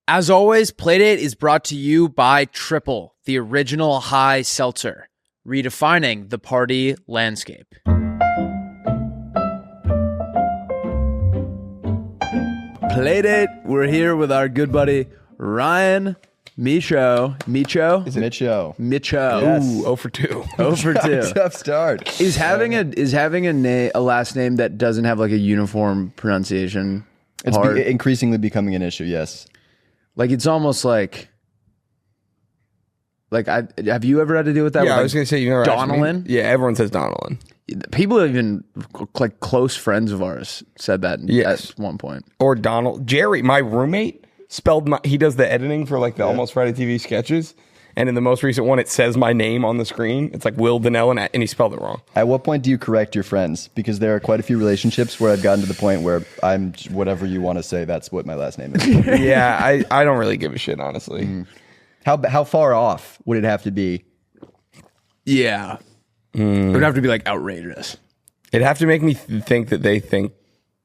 As always, Playdate is brought to you by Triple, the original high seltzer, redefining the party landscape. Playdate, we're here with our good buddy Ryan Micho. Is it Micho? Yes. Ooh, 0 for 2. 0 for 2. Tough start. Is having a last name that doesn't have like a uniform pronunciation It's hard? increasingly becoming an issue, yes. Like it's almost like have you ever had to deal with that? Yeah, with, I was going to say, you know, Donnellan? Yeah, everyone says Donnellan. People even like close friends of ours said that Yes. at one point. Or Donald. Jerry, my roommate, he does the editing for like the Almost Friday TV sketches. And in the most recent one, it says my name on the screen. It's like Will Donnell, and he spelled it wrong. At what point do you correct your friends? Because there are quite a few relationships where I've gotten to the point where I'm whatever you want to say, that's what my last name is. Yeah, I don't really give a shit, honestly. How far off would it have to be? Yeah. It would have to be like outrageous. It'd have to make me think that they think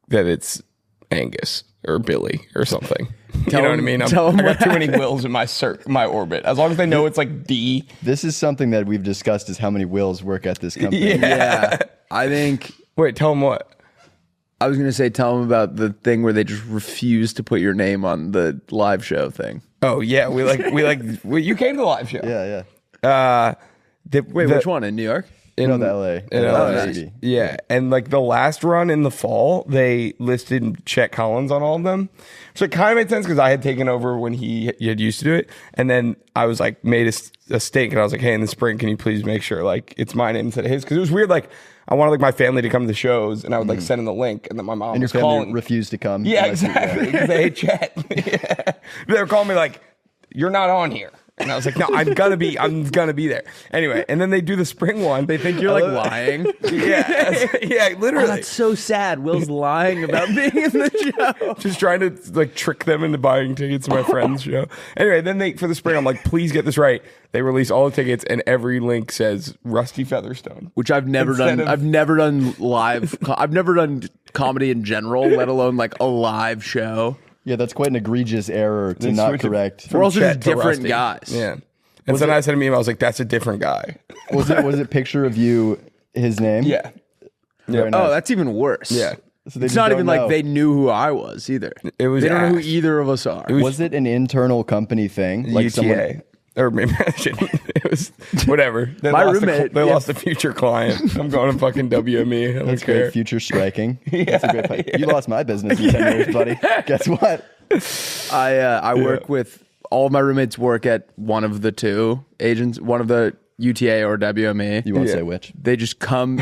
that it's Angus or Billy or something. You know what I mean? I got too many Wills in my orbit. As long as they know it's like D. This is something that we've discussed is how many Wills work at this company. Yeah. I think Wait, tell them what? I was going to say tell them about the thing where they just refuse to put your name on the live show thing. Oh yeah, you came to the live show. Yeah. Which one? In New York? In the LA. In LA. LA. Yeah, and like the last run in the fall, they listed Chet Collins on all of them, so it kind of made sense because I had taken over when he had used to do it, and then I was like made a stink, and I was like, hey, in the spring, can you please make sure like it's my name instead of his? Because it was weird. Like I wanted like my family to come to the shows, and I would like send them the link, and then my mom And your was family calling. refused to come. Yeah, exactly. Because they hate Chet. Yeah. They were calling me like, you're not on here. And I was like, no, I'm gonna be there. Anyway, and then they do the spring one. They think You're like lying. yeah, literally. Oh, that's so sad. Will's lying about being in the show. Just trying to like trick them into buying tickets to my friend's show. Anyway, then for the spring, I'm like, please get this right. They release all the tickets, and every link says Rusty Featherstone, Which I've never done. I've never done live. I've never done comedy in general, let alone like a live show. Yeah, that's quite an egregious error to not correct. We're also Chet just to different Rusty. guys. Yeah. And then I said to me, I was like, that's a different guy. Was it picture of you, his name? Yeah. Very nice. Oh, that's even worse. Yeah. So they It's just not don't even know. like they knew who I was either. It was They don't know who ass. either of us are. Was it an internal company thing? Like UTA. someone. Or maybe I shouldn't. It was whatever. They My lost roommate- They lost a future client. I'm going to fucking WME. I don't That's care. great. Future striking. That's a great fight. You lost my business in 10 years, buddy. Guess what? I work with all of my roommates work at one of the two agents, one of the UTA or WME. You won't say which. They just come.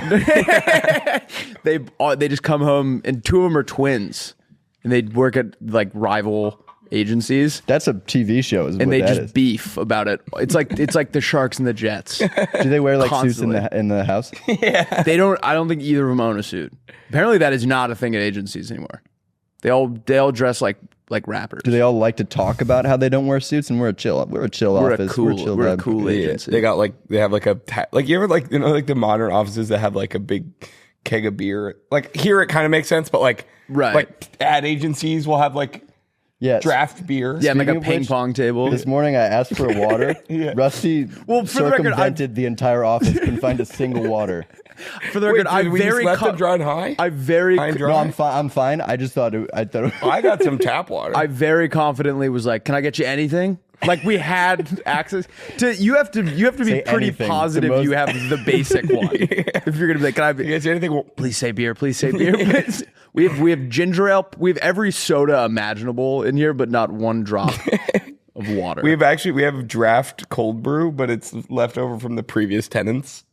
they just come home, and two of them are twins, and they work at like rival agencies. That's a TV show, is And what they that just is. beef about it. It's like the Sharks and the Jets. Do they wear like Constantly. suits in the house? They don't. I don't think either of them own a suit. Apparently, that is not a thing at agencies anymore. They all dress like rappers. Do they all like to talk about how they don't wear suits and we're a chill office? We're a chill We're a vibe. cool Yeah. agency. They got they have like a like you ever like like the modern offices that have like a big keg of beer. Like here it kind of makes sense, but like Right. like ad agencies will have like Yes. draft beer. Yeah, and like Speaking a of ping which, pong table. This morning I asked for a water. Rusty Well, for the record, circumvented the entire office, couldn't find a single water. For the record, I we very just left it dry and high. I very High and dry? No, I'm fine. I just thought I got some tap water. I very confidently was like, "Can I get you anything?" Like we had access to. You have to be Say pretty anything. positive The most- you have the basic one. If you're gonna be like, "Can I?" you guys see anything? Well, Please say beer. Please say beer. we have ginger ale. We have every soda imaginable in here, but not one drop of water. we have draft cold brew, but it's left over from the previous tenants.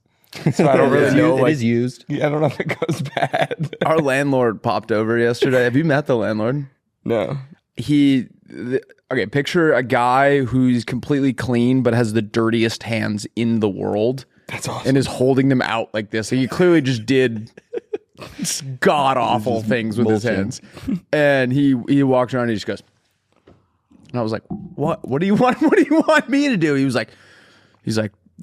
So I don't really know. It Like, is used. yeah, I don't know if it goes bad. Our landlord popped over yesterday. Have you met the landlord? No. Okay, picture a guy who's completely clean but has the dirtiest hands in the world. That's awesome. And is holding them out like this. Like he clearly just did god awful things with his hands. And he walks around and he just goes, and I was like, what do you want? What do you want me to do? He's like,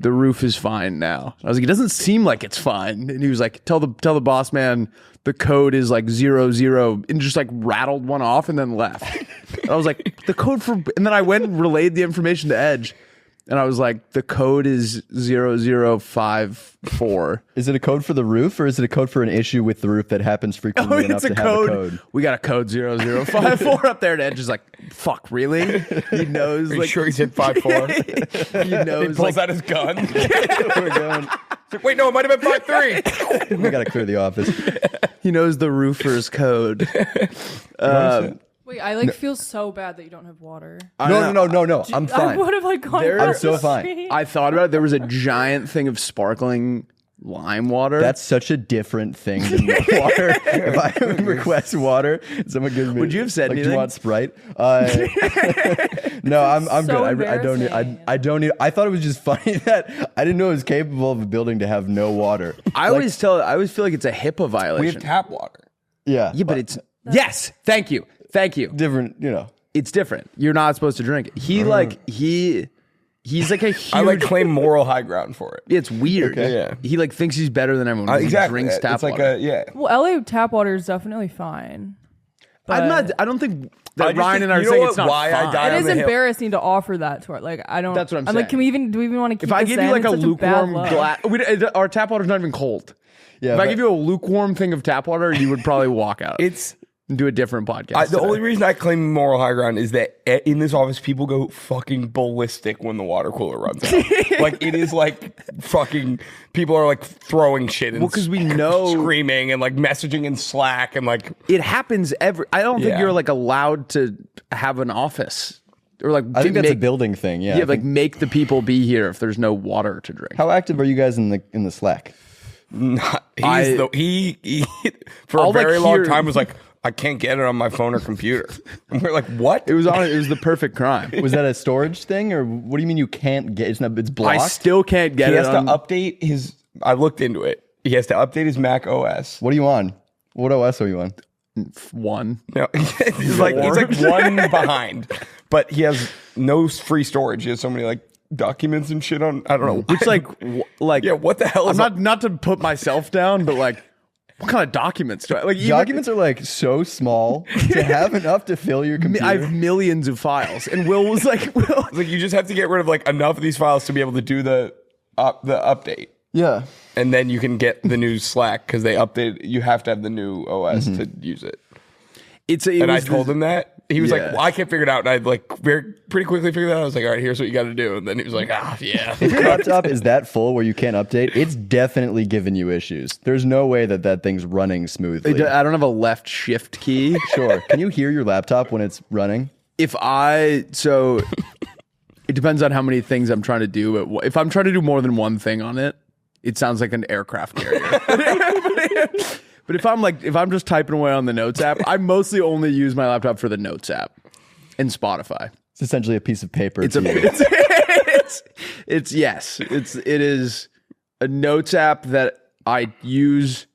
the roof is fine now. I was like, it doesn't seem like it's fine. And he was like, tell the boss man the code is like 00, and just like rattled one off and then left. And I was like, the code for, and then I went and relayed the information to Edge. And I was like, the code is 0054. Is it a code for the roof, or is it a code for an issue with the roof that happens frequently enough to have a code? We got a code 0054 up there. And Edge is like, fuck, really? He knows. Are you like, sure he's hit 54? he knows. He pulls like, out his gun. We're going. It's like, wait, no, it might have been 53. We got to clear the office. he knows the roofer's code. Wait, I like feel so bad that you don't have water. No. I'm I fine. would have like gone. I'm so fine. I thought about it. There was a giant thing of sparkling lime water. That's such a different thing than water. If I request water, someone gives me. Would you have said like, anything? Do you want Sprite? No, I'm so good. I don't need. I don't need. I thought it was just funny that I didn't know it was capable of a building to have no water. I always feel like it's a HIPAA violation. We have tap water. Yeah, but it's yes. Thank you. different. It's different. You're not supposed to drink it. He's like a huge. I like claim moral high ground for it. It's weird. Okay. Yeah. He like thinks he's better than everyone. 'Cause he Exactly. drinks tap It's like water. Well, LA tap water is definitely fine. I'm but not. I don't think that I just Ryan think- and I are you know saying what? it's not Why I fine. died It on is the hill. embarrassing to offer that to it. Like I don't. That's what I'm like, saying. do we even want to keep If I this give you in? like a It's such bad lukewarm look. glass, our tap water's not even cold. Yeah, If I but- give you a lukewarm thing of tap water, you would probably walk out. It's and do a different podcast. the only reason I claim moral high ground is that in this office, people go fucking ballistic when the water cooler runs out. Like it is like fucking people are like throwing shit and 'cause we know- screaming and like messaging in Slack and like It happens I don't think Yeah. you're like allowed to have an office or like. I think that's a make, building thing. Yeah. Yeah, I like think- make the people be here if there's no water to drink. how active are you guys in the Slack? he for I'll, a very like, long hear- time was like, I can't get it on my phone or computer. And we're like, what? It was the perfect crime. Was that a storage thing, or what do you mean you can't get? It's not. It's blocked. I still can't get He it. has to on, update his. I looked into it. He has to update his Mac OS. What are you on? What OS are you on? one. No, he's like one behind, but he has no free storage. He has so many like documents and shit on. I don't know. Which like Yeah, what the hell is I'm not to put myself down, but like, what kind of documents do I like? Documents are like so small to have enough to fill your computer. I have millions of files, and Will was like, Will. It's like you just have to get rid of like enough of these files to be able to do the update, yeah. and then you can get the new Slack because they update. You have to have the new OS to use it. And I told him that. He was like, Yeah. well, I can't figure it out. And I like pretty quickly figured it out. I was like, all right, here's what you got to do. And then he was like, yeah. If your laptop is that full where you can't update, it's definitely giving you issues. There's no way that thing's running smoothly. I don't have a left shift key. Sure. Can you hear your laptop when it's running? It depends on how many things I'm trying to do. But if I'm trying to do more than one thing on it, it sounds like an aircraft carrier. But if I'm just typing away on the Notes app, I mostly only use my laptop for the Notes app and Spotify. It's essentially a piece of paper. It is a Notes app that I use.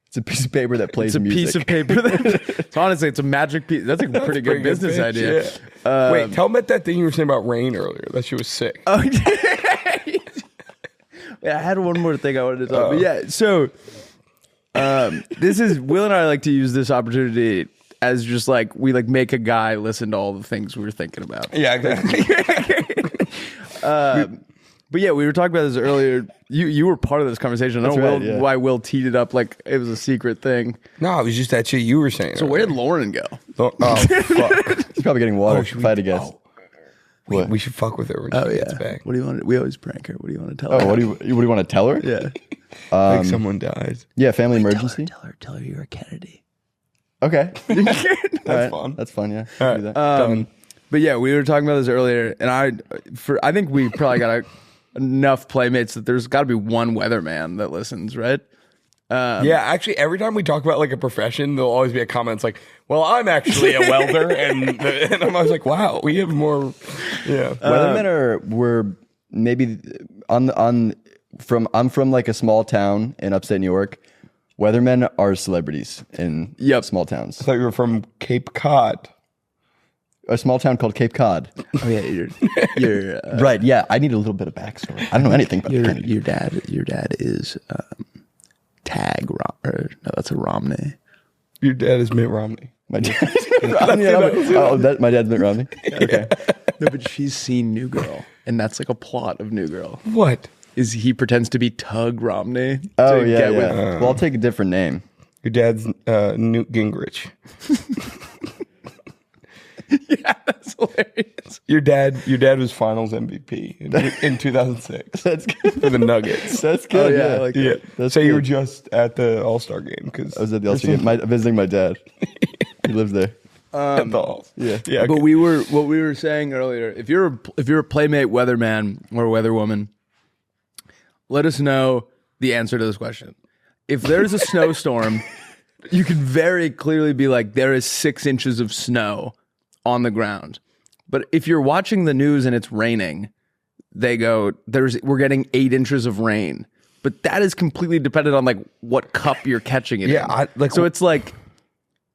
It's a piece of paper that plays It's a music. piece of paper that honestly, it's a magic piece. That's a pretty good business pitch, idea. yeah. Wait, tell him about that thing you were saying about rain earlier. That shit was sick. Yeah, I had one more thing I wanted to talk about. Yeah, so this is Will and I like to use this opportunity as just like we like make a guy listen to all the things we were thinking about. Yeah, exactly. But yeah, we were talking about this earlier. You were part of this conversation. I don't know right, yeah. why Will teed it up like it was a secret thing. No, it was just that shit you were saying. So where did Lauren go? Oh, fuck. He's probably getting water. If I had to guess. We should fuck with her when she gets back. What do you want? We always prank her. What do you want to tell Oh, her? what do you want to tell her? Yeah. Like someone dies. Yeah, family emergency. Tell her you're a Kennedy. Okay. That's fun. That's fun. Yeah. All right. Do that. But yeah, we were talking about this earlier, and I think we probably got enough playmates that there's got to be one weatherman that listens, right? Yeah, actually, every time we talk about like a profession, there'll always be a comment. It's like, "Well, I'm actually a welder," and I'm always like, "Wow, we have more." Yeah, Weathermen were maybe I'm from like a small town in upstate New York. Weathermen are celebrities in small towns. I thought you were from Cape Cod. A small town called Cape Cod. Oh yeah, you're Right. Yeah. I need a little bit of backstory. I don't know anything about Kennedy. your dad is that's a Romney. Your dad is Mitt Romney. My dad. My dad's Mitt Romney. Okay. No, but she's seen New Girl, and that's like a plot of New Girl. What? Is he pretends to be Tug Romney? Oh to yeah. get Yeah. with- Well, I'll take a different name. Your dad's Newt Gingrich. Yeah, that's hilarious. Your dad was Finals MVP in 2006 That's good. for the Nuggets. That's good. Oh, yeah, yeah. I like Yeah. That's So you good. were just at the All-Star game because I was at the All-Star game, visiting my dad. He lives there. at the Halls. Yeah. Yeah. But what we were saying earlier, if you're a Playmate weatherman or weatherwoman, let us know the answer to this question. If there's a snowstorm, you can very clearly be like, there is 6 inches of snow on the ground. But if you're watching the news and it's raining, they go, we're getting 8 inches of rain. But that is completely dependent on like what cup you're catching it Yeah, in. So it's like,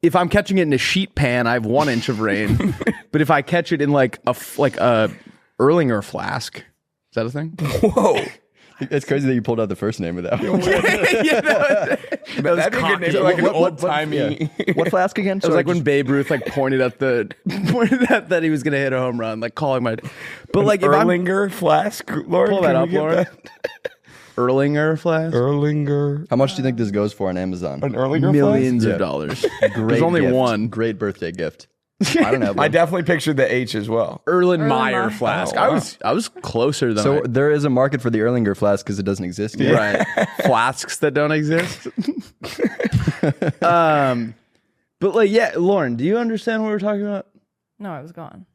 if I'm catching it in a sheet pan, I have 1 inch of rain. But if I catch it in like a Erlinger flask, is that a thing? Whoa. It's crazy that you pulled out the first name of that one. Yeah, that was That'd be a good name for like an old-timey. What flask again? It was like when Babe Ruth like pointed at that he was gonna hit a home run, like calling my. But like if I'm Erlinger flask, Lauren. pull that can we up, get Lauren. that? Don't flask, Erlinger. How much do you think this goes for on Amazon? An Erlinger millions Yeah. of dollars. Great There's only gift. one. Great birthday gift. I don't have flask? I one. definitely pictured the H as well. Erlenmeyer Erlenmeyer. flask. Oh, wow. I was closer than So there is a market for the Erlinger flask because it doesn't exist yet. right flasks that don't exist. But like, yeah, Lauren, do you understand what we're talking about? No, I was gone.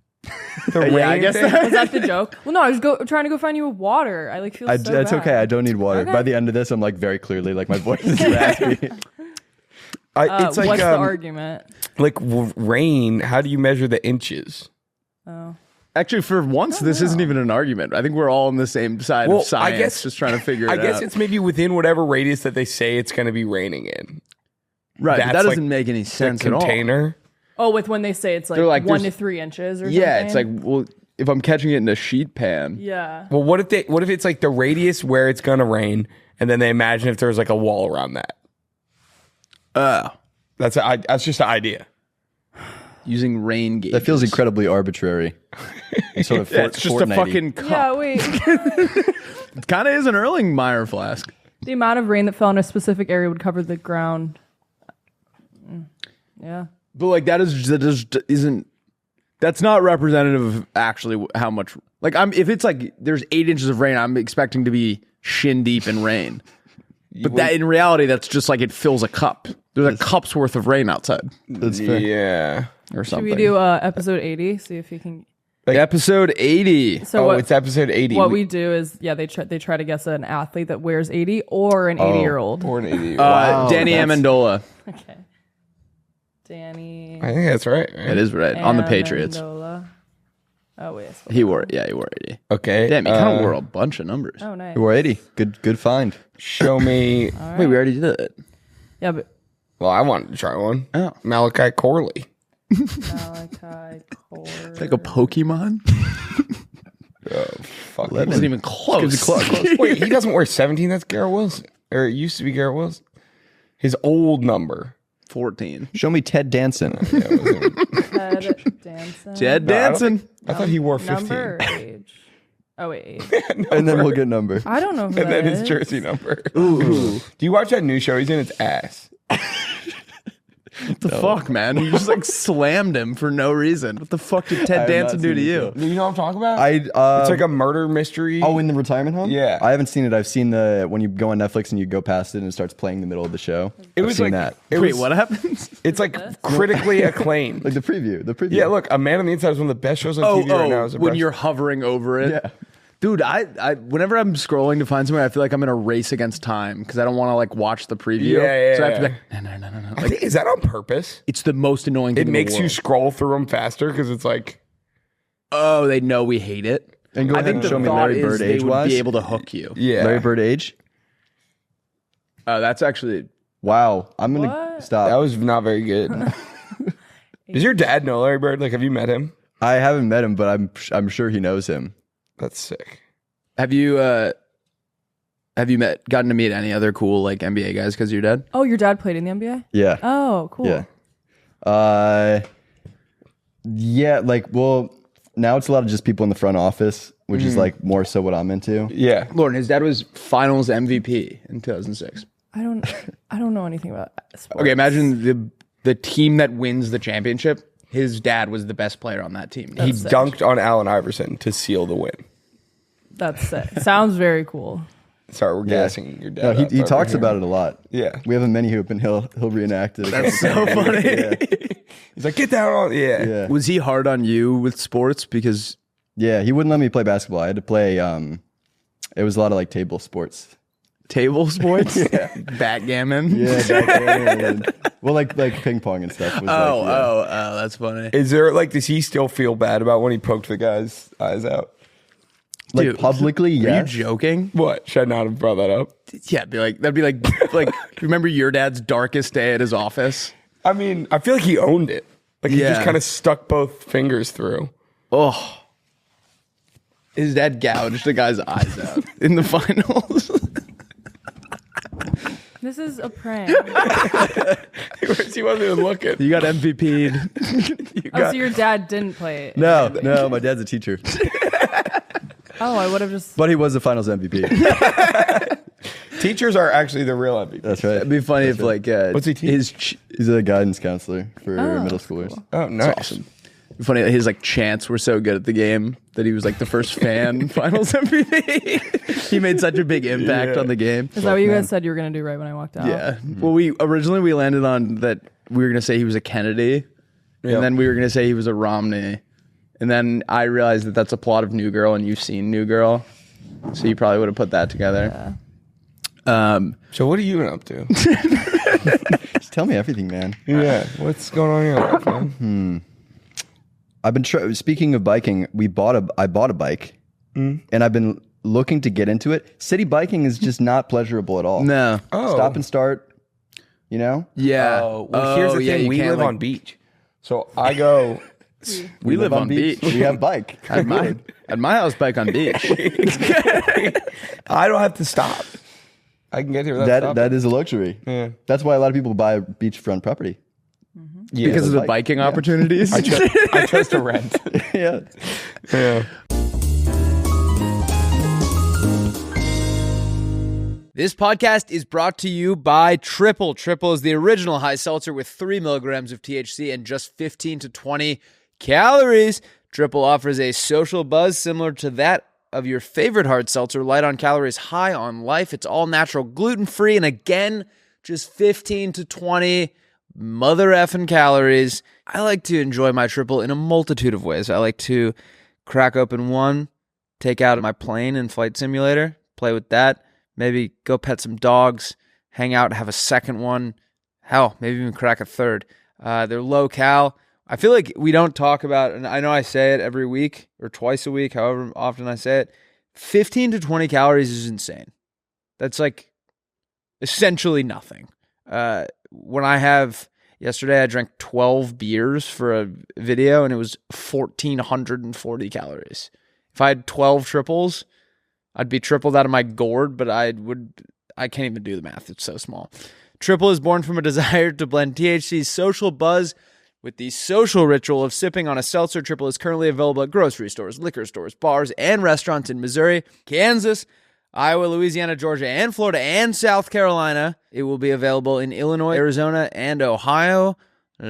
Yeah, I guess that- Was that the joke? Well, no, I was trying to go find you a water. I like feel so It's bad. okay. I don't need water. Okay. By the end of this, I'm like very clearly like my voice is raspy. It's like What's the argument? like rain. How do you measure the inches? Oh, Actually, for once, this isn't even an argument. I think we're all on the same side Well, of science, I guess- just trying to figure it I out. guess it's maybe within whatever radius that they say it's going to be raining in. right. But that's that doesn't like make any The sense at all. container. oh, with when they say it's like, They're like, 1 to there's- 3 inches or Yeah, it's like, something. well, if I'm catching it in a sheet pan, Yeah. Well, what if it's like the radius where it's going to rain, and then they imagine if there's like a wall around that. That's just an idea. using rain gauges. That feels incredibly arbitrary. And sort of It's just a Fortnite-y. fucking cup. Yeah, wait. It kind of is an Erlenmeyer flask. The amount of rain that fell in a specific area would cover the ground. Yeah. But like that isn't that's not representative of actually how much like if it's like there's 8 inches of rain, I'm expecting to be shin deep in rain. But that in reality, that's just like it fills a cup. There's a cup's worth of rain outside That's fair. Yeah. or Should something. we do episode 80? See if you can. Episode 80. So It's episode 80. what we do is, they try to guess an athlete that wears 80 or an 80-year-old. Or an 80. Danny that's- Amendola. Okay. Danny. I think that's right. It is right on the Patriots. Amendola. Oh wait. He wore it. Yeah, he wore 80. Okay. Damn, he kind of wore a bunch of numbers. Oh nice. We're 80. Good find. Show me. Wait, we already did it. Yeah, but Well, I wanted to try one. Oh. Malachi Corley. Malachi Core. It's like a Pokemon. Fuck. That isn't even close. Wait, he doesn't wear 17. That's Garrett Wilson. Or it used to be Garrett Wilson. His old number. 14. Show me Ted Danson. Ted Danson. Ted Danson. I thought he wore 15. Number or age? Oh wait, age. And then we'll get number. I don't know who And that then his is. jersey number. Ooh. Do you watch that new show he's in? It's ass. What the fuck, man? You just like slammed him for no reason. What the fuck did Ted have Danson not do seen to the you? show. Do you know what I'm talking about? It's it's like a murder mystery. in the retirement home? Yeah. I haven't seen it. I've seen when you go on Netflix and you go past it and it starts playing in the middle of the show. It I've was seen like that. It Wait, was, what happens? It's like critically acclaimed. Like the preview. Yeah, look, A Man on the Inside is one of the best shows on TV right now. As a when breast- you're hovering over it. Yeah. Dude, I whenever I'm scrolling to find something, I feel like I'm in a race against time because I don't want to like watch the preview. Yeah, so I have to be yeah. like, no. I Like, think, is that on purpose? it's the most annoying thing It in the makes you world. scroll through them faster because it's like, Oh, they know we hate it. And go I ahead think and the show me thought Larry is Bird they would age-wise. be able to hook you. yeah. Larry Bird age? That's actually Wow. I'm going to What? stop. That was not very good. Does your dad know Larry Bird? Like, have you met him? I haven't met him, but I'm sure he knows him. That's sick. Have you gotten to meet any other cool like NBA guys because of your dad? Oh, your dad played in the NBA? Yeah. Oh, cool. Yeah. Yeah, like, well, now it's a lot of just people in the front office, which is like more so what I'm into. Yeah. Lauren, his dad was Finals MVP in 2006. I don't know anything about sports. Okay, imagine the team that wins the championship. His dad was the best player on that team. He sick. dunked on Allen Iverson to seal the win. That's sick. Sounds very cool. Sorry, we're gassing your No, dad. he talks about it a lot. Yeah. We have a mini hoop and he'll reenact it. That's so funny. Yeah. He's like, get down on. Yeah. Yeah. Was he hard on you with sports? Because Yeah, he wouldn't let me play basketball. I had to play it was a lot of like table sports. table sports? Backgammon? Yeah, well, like ping pong and stuff. Was Oh, that's funny. Is there like, does he still feel bad about when he poked the guy's eyes out? like Dude, publicly, Are yes. you joking? What? Should I not have brought that up? Yeah, that'd be like remember your dad's darkest day at his office? I mean, I feel like he owned it. Like he just Yeah. kind of stuck both fingers through. Oh. His dad gouged a guy's eyes out in the finals. This is a prank. He wasn't even looking. You got MVP'd. Oh, so your dad didn't play it? No, my dad's a teacher, Oh, I would have just. but he was the finals MVP. Teachers are actually the real MVP. That's right. It'd be funny if like What's he teach? He's a guidance counselor for Oh, middle schoolers. Oh, nice. awesome. It'd be funny that his like chants were so good at the game that he was like the first fan finals MVP. He made such a big impact on the game. Is that what you guys said you were going to do right when I walked out? Yeah. Well, we originally landed on that we were going to say he was a Kennedy, Yep. and then we were going to say he was a Romney, and then I realized that that's a plot of New Girl, and you've seen New Girl, so you probably would have put that together. So what are you up to? Just tell me everything, man. Yeah. What's going on in your life, man? I've been speaking of biking. I bought a bike, and I've been looking to get into it. City biking is just not pleasurable at all. No. Oh. Stop and start. You know. Yeah. Oh, well, here's the yeah, thing. you We can't, live like- on beach. So I go... We live on beach. We have bike. At my house, bike on beach. I don't have to stop. I can get here without That is a luxury. Yeah. That's why a lot of people buy beachfront property. Yeah. Because of the bike. biking opportunities. I chose to rent. Yeah. Yeah. This podcast is brought to you by Triple. Triple is the original high seltzer with 3 milligrams of THC and just 15 to 20 calories. Triple offers a social buzz similar to that of your favorite hard seltzer, light on calories, high on life. It's all natural, gluten-free, and again, just 15 to 20 mother effing calories. I like to enjoy my Triple in a multitude of ways. I like to crack open one, take out my plane and flight simulator, play with that. Maybe go pet some dogs, hang out, have a second one. Hell, maybe even crack a third. They're low cal. I feel like we don't talk about, and I know I say it every week or twice a week, however often I say it. 15 to 20 calories is insane. That's like essentially nothing. Yesterday I drank 12 beers for a video and it was 1,440 calories. If I had 12 triples, I'd be tripled out of my gourd, but I can't even do the math. It's so small. Triple is born from a desire to blend THC's social buzz with the social ritual of sipping on a seltzer. Triple is currently available at grocery stores, liquor stores, bars, and restaurants in Missouri, Kansas, Iowa, Louisiana, Georgia, and Florida, and South Carolina. It will be available in Illinois, Arizona, and Ohio by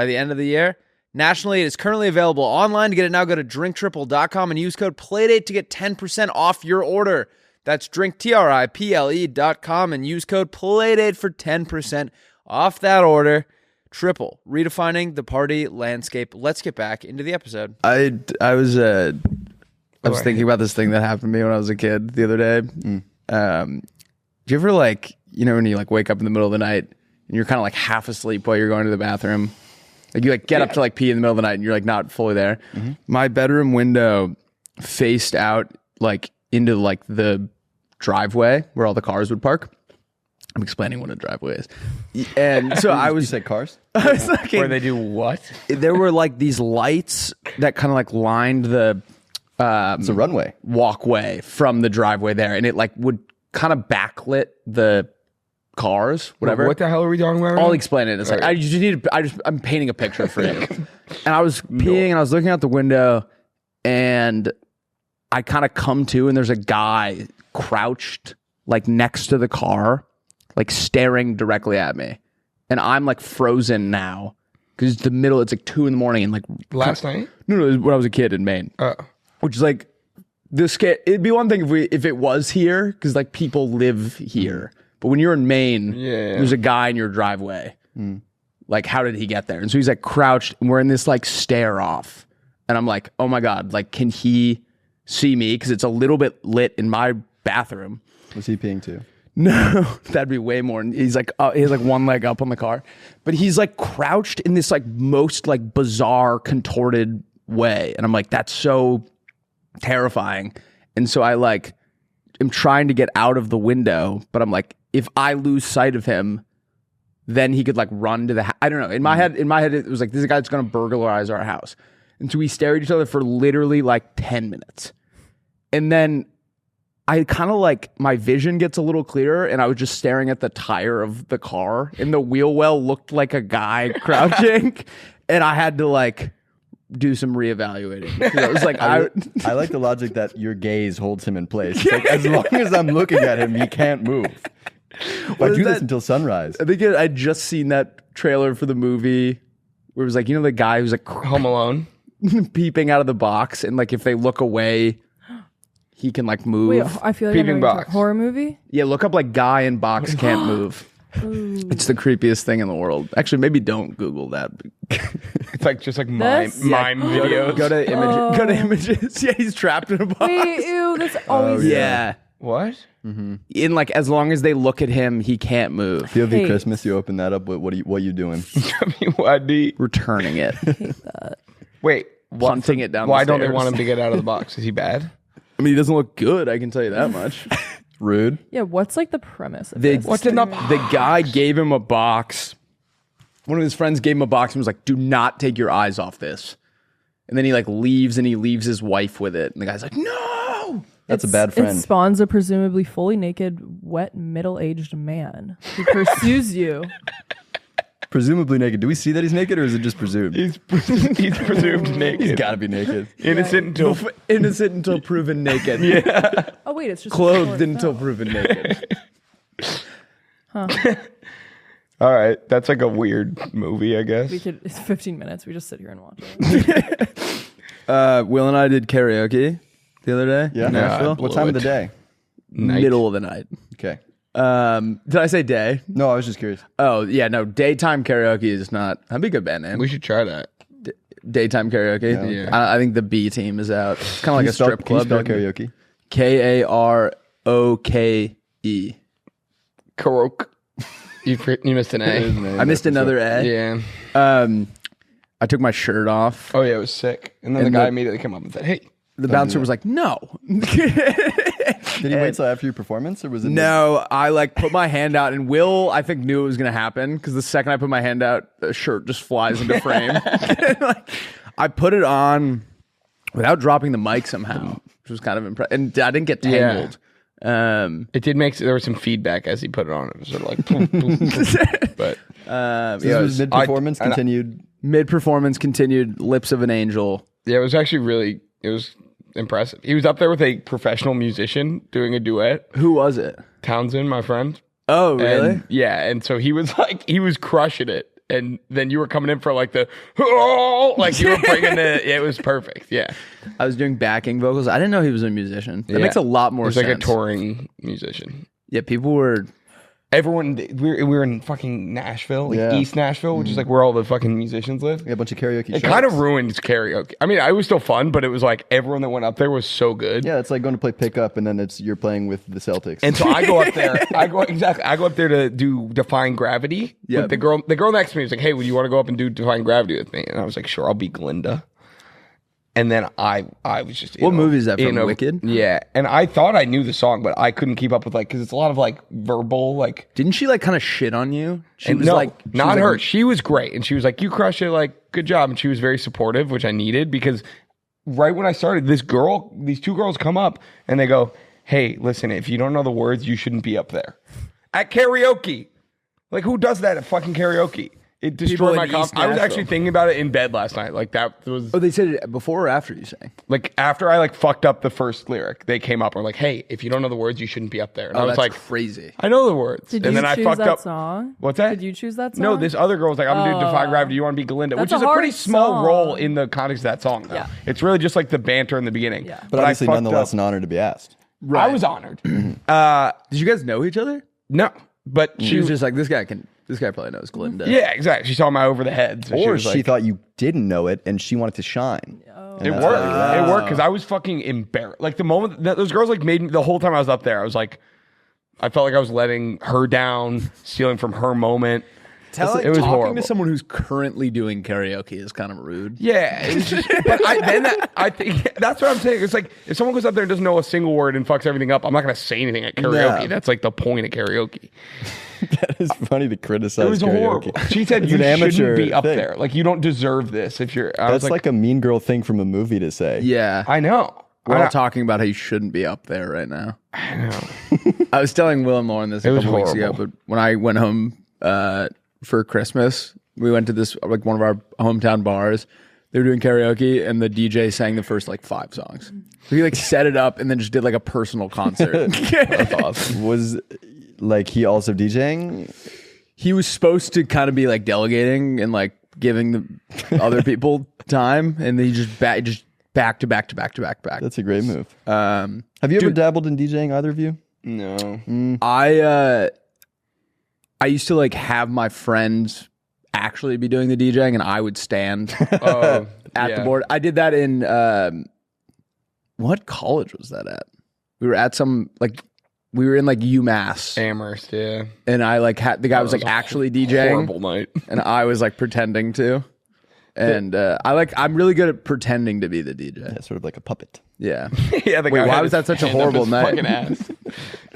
the end of the year. Nationally, it is currently available online. To get it now, go to drinktriple.com and use code PLAYDATE to get 10% off your order. That's drinktriple.com and use code PLAYDATE for 10% off that order. Triple, redefining the party landscape. Let's get back into the episode. I was thinking about this thing that happened to me when I was a kid the other day. Do you ever when you wake up in the middle of the night and you're kind of like half asleep while you're going to the bathroom? Like you get up to pee in the middle of the night and you're not fully there. Mm-hmm. My bedroom window faced out into the driveway where all the cars would park. I'm explaining what a driveway is. And so I You was said cars? I was looking, Where they do what? there were like these lights that kind of like lined the It's a runway. walkway from the driveway there, and it like would kind of backlit the cars, whatever. What the hell are we talking about? I'll explain it. It's like I'm painting a picture for you. And I was peeing and I was looking out the window, and I kind of come to, and there's a guy crouched like next to the car, like staring directly at me, and I'm like frozen now because it's the middle. It's like 2 a.m. and like Last night? No, it was when I was a kid in Maine. Which is like this. It'd be one thing if it was here, because like people live here. But when you're in Maine, there's a guy in your driveway. Like, how did he get there? And so he's like crouched, and we're in this like stare off, and I'm like, oh my god, like can he see me? Because it's a little bit lit in my bathroom. Was he peeing too? No, that'd be way more. He's like, he has like one leg up on the car, but he's like crouched in this like most like bizarre contorted way, and I'm like, that's so terrifying. And so I like am trying to get out of the window, but I'm like, if I lose sight of him, then he could like run to the I don't know. In my head, it was like, this guy's gonna burglarize our house. And so we stare at each other for literally like 10 minutes. And then I kind of like, my vision gets a little clearer, and I was just staring at the tire of the car, and the wheel well looked like a guy crouching, and I had to like do some reevaluating. It was like I like the logic that your gaze holds him in place. It's like, as long as I'm looking at him, he can't move. I do this until sunrise. I think I'd just seen that trailer for the movie where it was like, you know, the guy who's like Home Alone? peeping out of the box, and like if they look away, he can like move. Wait, I feel like I know Peeping what you're box. talking- horror movie. Yeah, look up like guy in box can't move. It's the creepiest thing in the world. Actually, maybe don't Google that. It's like just like mime This? videos. Go to image. Go to images. Yeah, he's trapped in a box. Wait, ew, that's always. Yeah. What? In like, as long as they look at him, he can't move. POV Hey. Christmas, you open that up. What are you doing? WYD. Returning it, Wait. punting it down. Why the don't they stairs. want him to get out of the box? Is he bad? I mean, he doesn't look good. I can tell you that much. Rude. Yeah, what's like the premise of The, this? What's in the the guy gave him a box. One of his friends gave him a box and was like, "Do not take your eyes off this." And then he like leaves, and he leaves his wife with it. And the guy's like, "No." That's a bad friend. It spawns a presumably fully naked, wet, middle-aged man who pursues you. Presumably naked. Do we see that he's naked, or is it just presumed? He's presumed naked. He's got to be naked. Innocent until Innocent until proven naked. Yeah. Oh wait, it's just a Clothed short until film. proven naked. All right, that's like a weird movie, I guess. It's 15 minutes. We just sit here and watch it. Will and I did karaoke the other day. Yeah. in Nashville. What time of the day? Night. Middle of the night. Okay. Did I say day? No, I was just curious. Oh yeah, no. Daytime karaoke is not. That'd be a good band name. We should try that. Daytime karaoke. Yeah. I think the B team is out. It's kind of like a strip Can you club. spell karaoke? Karoke. Karaoke. You missed an A. I missed another A. Yeah. I took my shirt off. Oh yeah, it was sick. And then And the guy the- immediately came up and said, "Hey." The bouncer was like, "No." Did he wait till after your performance, or was it? No, I like put my hand out, and Will, I think, knew it was going to happen, because the second I put my hand out, the shirt just flies into frame. Like, I put it on without dropping the mic somehow, which was kind of impressive. And I didn't get tangled. It did make there was some feedback as he put it on. It was sort of like, boom, boom, boom. But So this was mid-performance. Continued. Mid-performance continued, lips of an angel. yeah, it was actually it was impressive. He was up there with a professional musician doing a duet. Who was it? Townsend, my friend. Oh, really? And, yeah, and so he was crushing it. And then you were coming in for like the, oh, like you were bringing it was perfect. Yeah. I was doing backing vocals. I didn't know he was a musician. That Yeah. makes a lot more He's sense. like a touring musician. Yeah, people were. Everyone, we were in fucking Nashville, like Yeah. East Nashville, which is like where all the fucking musicians live. Yeah, a bunch of karaoke. It kind of ruined karaoke. I mean, it was still fun, but it was like everyone that went up there was so good. Yeah, it's like going to play pickup, and then you're playing with the Celtics. And so I go up there. I go up there to do Defying Gravity. Yeah. With the girl next to me was like, "Hey, would you want to go up and do Defying Gravity with me?" And I was like, "Sure, I'll be Glinda." And then I was just What movie is that from? Wicked? Yeah, and I thought I knew the song, but I couldn't keep up with because it's a lot of verbal Didn't she kind of shit on you? She was no, like, not her. She was great, and she was like, "You crushed it, good job." And she was very supportive, which I needed because right when I started, these two girls come up and they go, "Hey, listen, if you don't know the words, you shouldn't be up there at karaoke." Who does that at fucking karaoke? It destroyed my confidence. I was actually thinking about it in bed last night. That was. Oh, they said it before or after you sang? After I fucked up the first lyric, they came up and were like, "Hey, if you don't know the words, you shouldn't be up there." And I was that's crazy. I know the words. Did and you then choose I fucked that up. song? What's that? Did you choose that song? No, this other girl was like, "I'm gonna do Defying Gravity. You want to be Galinda," which is a pretty small role in the context of that song. Though. Yeah. It's really just the banter in the beginning. Yeah. But obviously, nonetheless, an honor to be asked. Right. I was honored. Did you guys know each other? No, but she was just like, this guy probably knows Galinda. Yeah, exactly. She saw my over the head. So or she thought you didn't know it and she wanted to shine. It worked. It worked because I was fucking embarrassed. The moment that those girls made me, the whole time I was up there, I was like, I felt like I was letting her down, stealing from her moment. It was talking horrible. To someone who's currently doing karaoke is kind of rude. Yeah, it was just, but I think that's what I'm saying. It's if someone goes up there and doesn't know a single word and fucks everything up, I'm not going to say anything at karaoke. No. That's the point of karaoke. That is funny to criticize. It was karaoke. Horrible. She said you shouldn't be up there. You don't deserve this if you're. That's like a mean girl thing from a movie to say. Yeah, I know. We're all talking about how you shouldn't be up there right now. I know. I was telling Will and Lauren this a couple weeks ago, but when I went home for Christmas, we went to this one of our hometown bars. They were doing karaoke, and the DJ sang the first 5 songs. So he set it up and then just did a personal concert. That's awesome. Was he also DJing? He was supposed to kind of be delegating and giving the other people time, and he just back to back. That's a great move. Have you ever dabbled in DJing, either of you? No. I used to have my friends actually be doing the DJing, and I would stand at the board. I did that in what college was that at? We were at some we were in UMass Amherst, yeah. And I had the guy was actually DJing. Horrible night. And I was pretending to. And I'm really good at pretending to be the DJ. Yeah, sort of like a puppet. Yeah. Yeah. Wait, why was that such a horrible night? Fucking ass.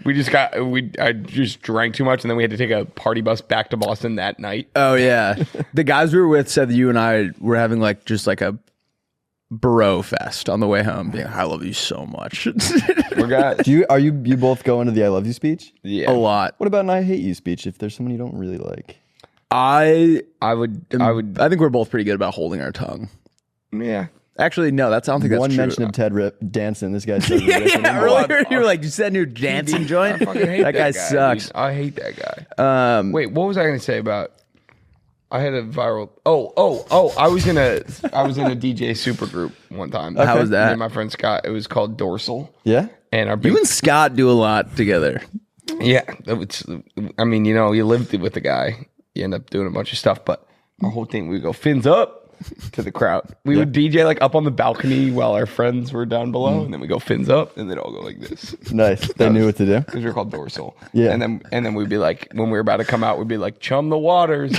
I just drank too much, and then we had to take a party bus back to Boston that night. Oh yeah. The guys we were with said that you and I were having just a bro fest on the way home. Being, I love you so much. We're guys. Are you both going to the I love you speech? Yeah. A lot. What about an I hate you speech if there's someone you don't really like? I think we're both pretty good about holding our tongue. Yeah. Actually, no, I don't think that's one true. mention of Ted Danson. This guy's yeah. Earlier you were you said new dancing joint. I fucking hate that guy sucks. Dude. I hate that guy. Wait, what was I going to say about? I had a viral. I was in a DJ supergroup one time. Okay. How was that? Me and my friend Scott. It was called Dorsal. Yeah. And you and Scott do a lot together. Yeah. You lived with the guy. You end up doing a bunch of stuff, but our whole thing, we would go fins up to the crowd. We would DJ up on the balcony while our friends were down below, and then we go fins up, and they'd all go like this. Nice. They knew what to do. Because we were called Dorsal. Yeah. And then we'd be when we were about to come out, we'd be chum the waters.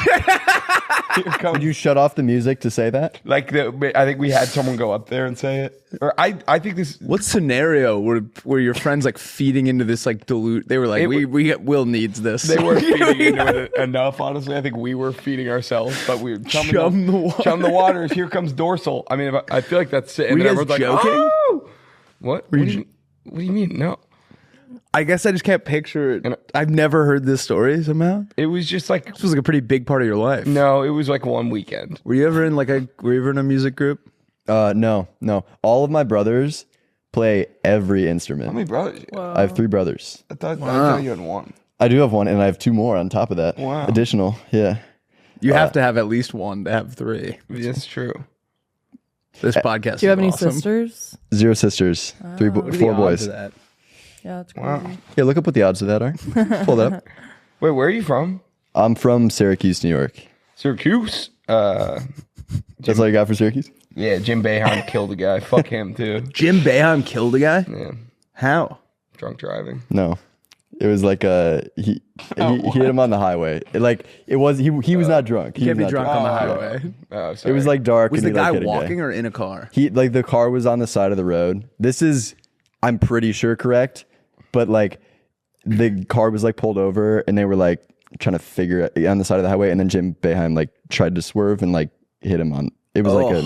Did you shut off the music to say that? I think we had someone go up there and say it. Or I think this. What scenario were your friends feeding into this dilute? They were Will needs this. They weren't feeding into it enough. Honestly, I think we were feeding ourselves, but we were chum the waters. Here comes Dorsal. I feel like that's it. Were you guys joking? Oh! What? What do you mean? No. I guess I just can't picture it. I've never heard this story somehow. It was just this was a pretty big part of your life. No, it was one weekend. Were you ever in a music group? No. All of my brothers play every instrument. How many brothers? I have 3 brothers. I thought you had one. I do have one, and I have 2 more on top of that. Wow. Additional, yeah. You have to have at least one to have 3. That's true. This podcast. Do you have any awesome. sisters? 0 sisters, 4 boys. Yeah, that's crazy. Wow. Yeah, look up what the odds of that are. Pull that up. Wait, where are you from? I'm from Syracuse, New York. Syracuse. That's all you got for Syracuse? Yeah, Jim Boeheim killed a guy. Fuck him too. Jim Boeheim killed a guy? Yeah. How? Drunk driving. No. It was like he hit him on the highway. He was not drunk. You can't be drunk on the highway. Oh, sorry. It was like dark. Was and the he, guy hit a walking or in a car? The car was on the side of the road. This is, I'm pretty sure correct, but like the car was like pulled over and they were like trying to figure it on the side of the highway, and then Jim Boeheim like tried to swerve and like hit him on. It was like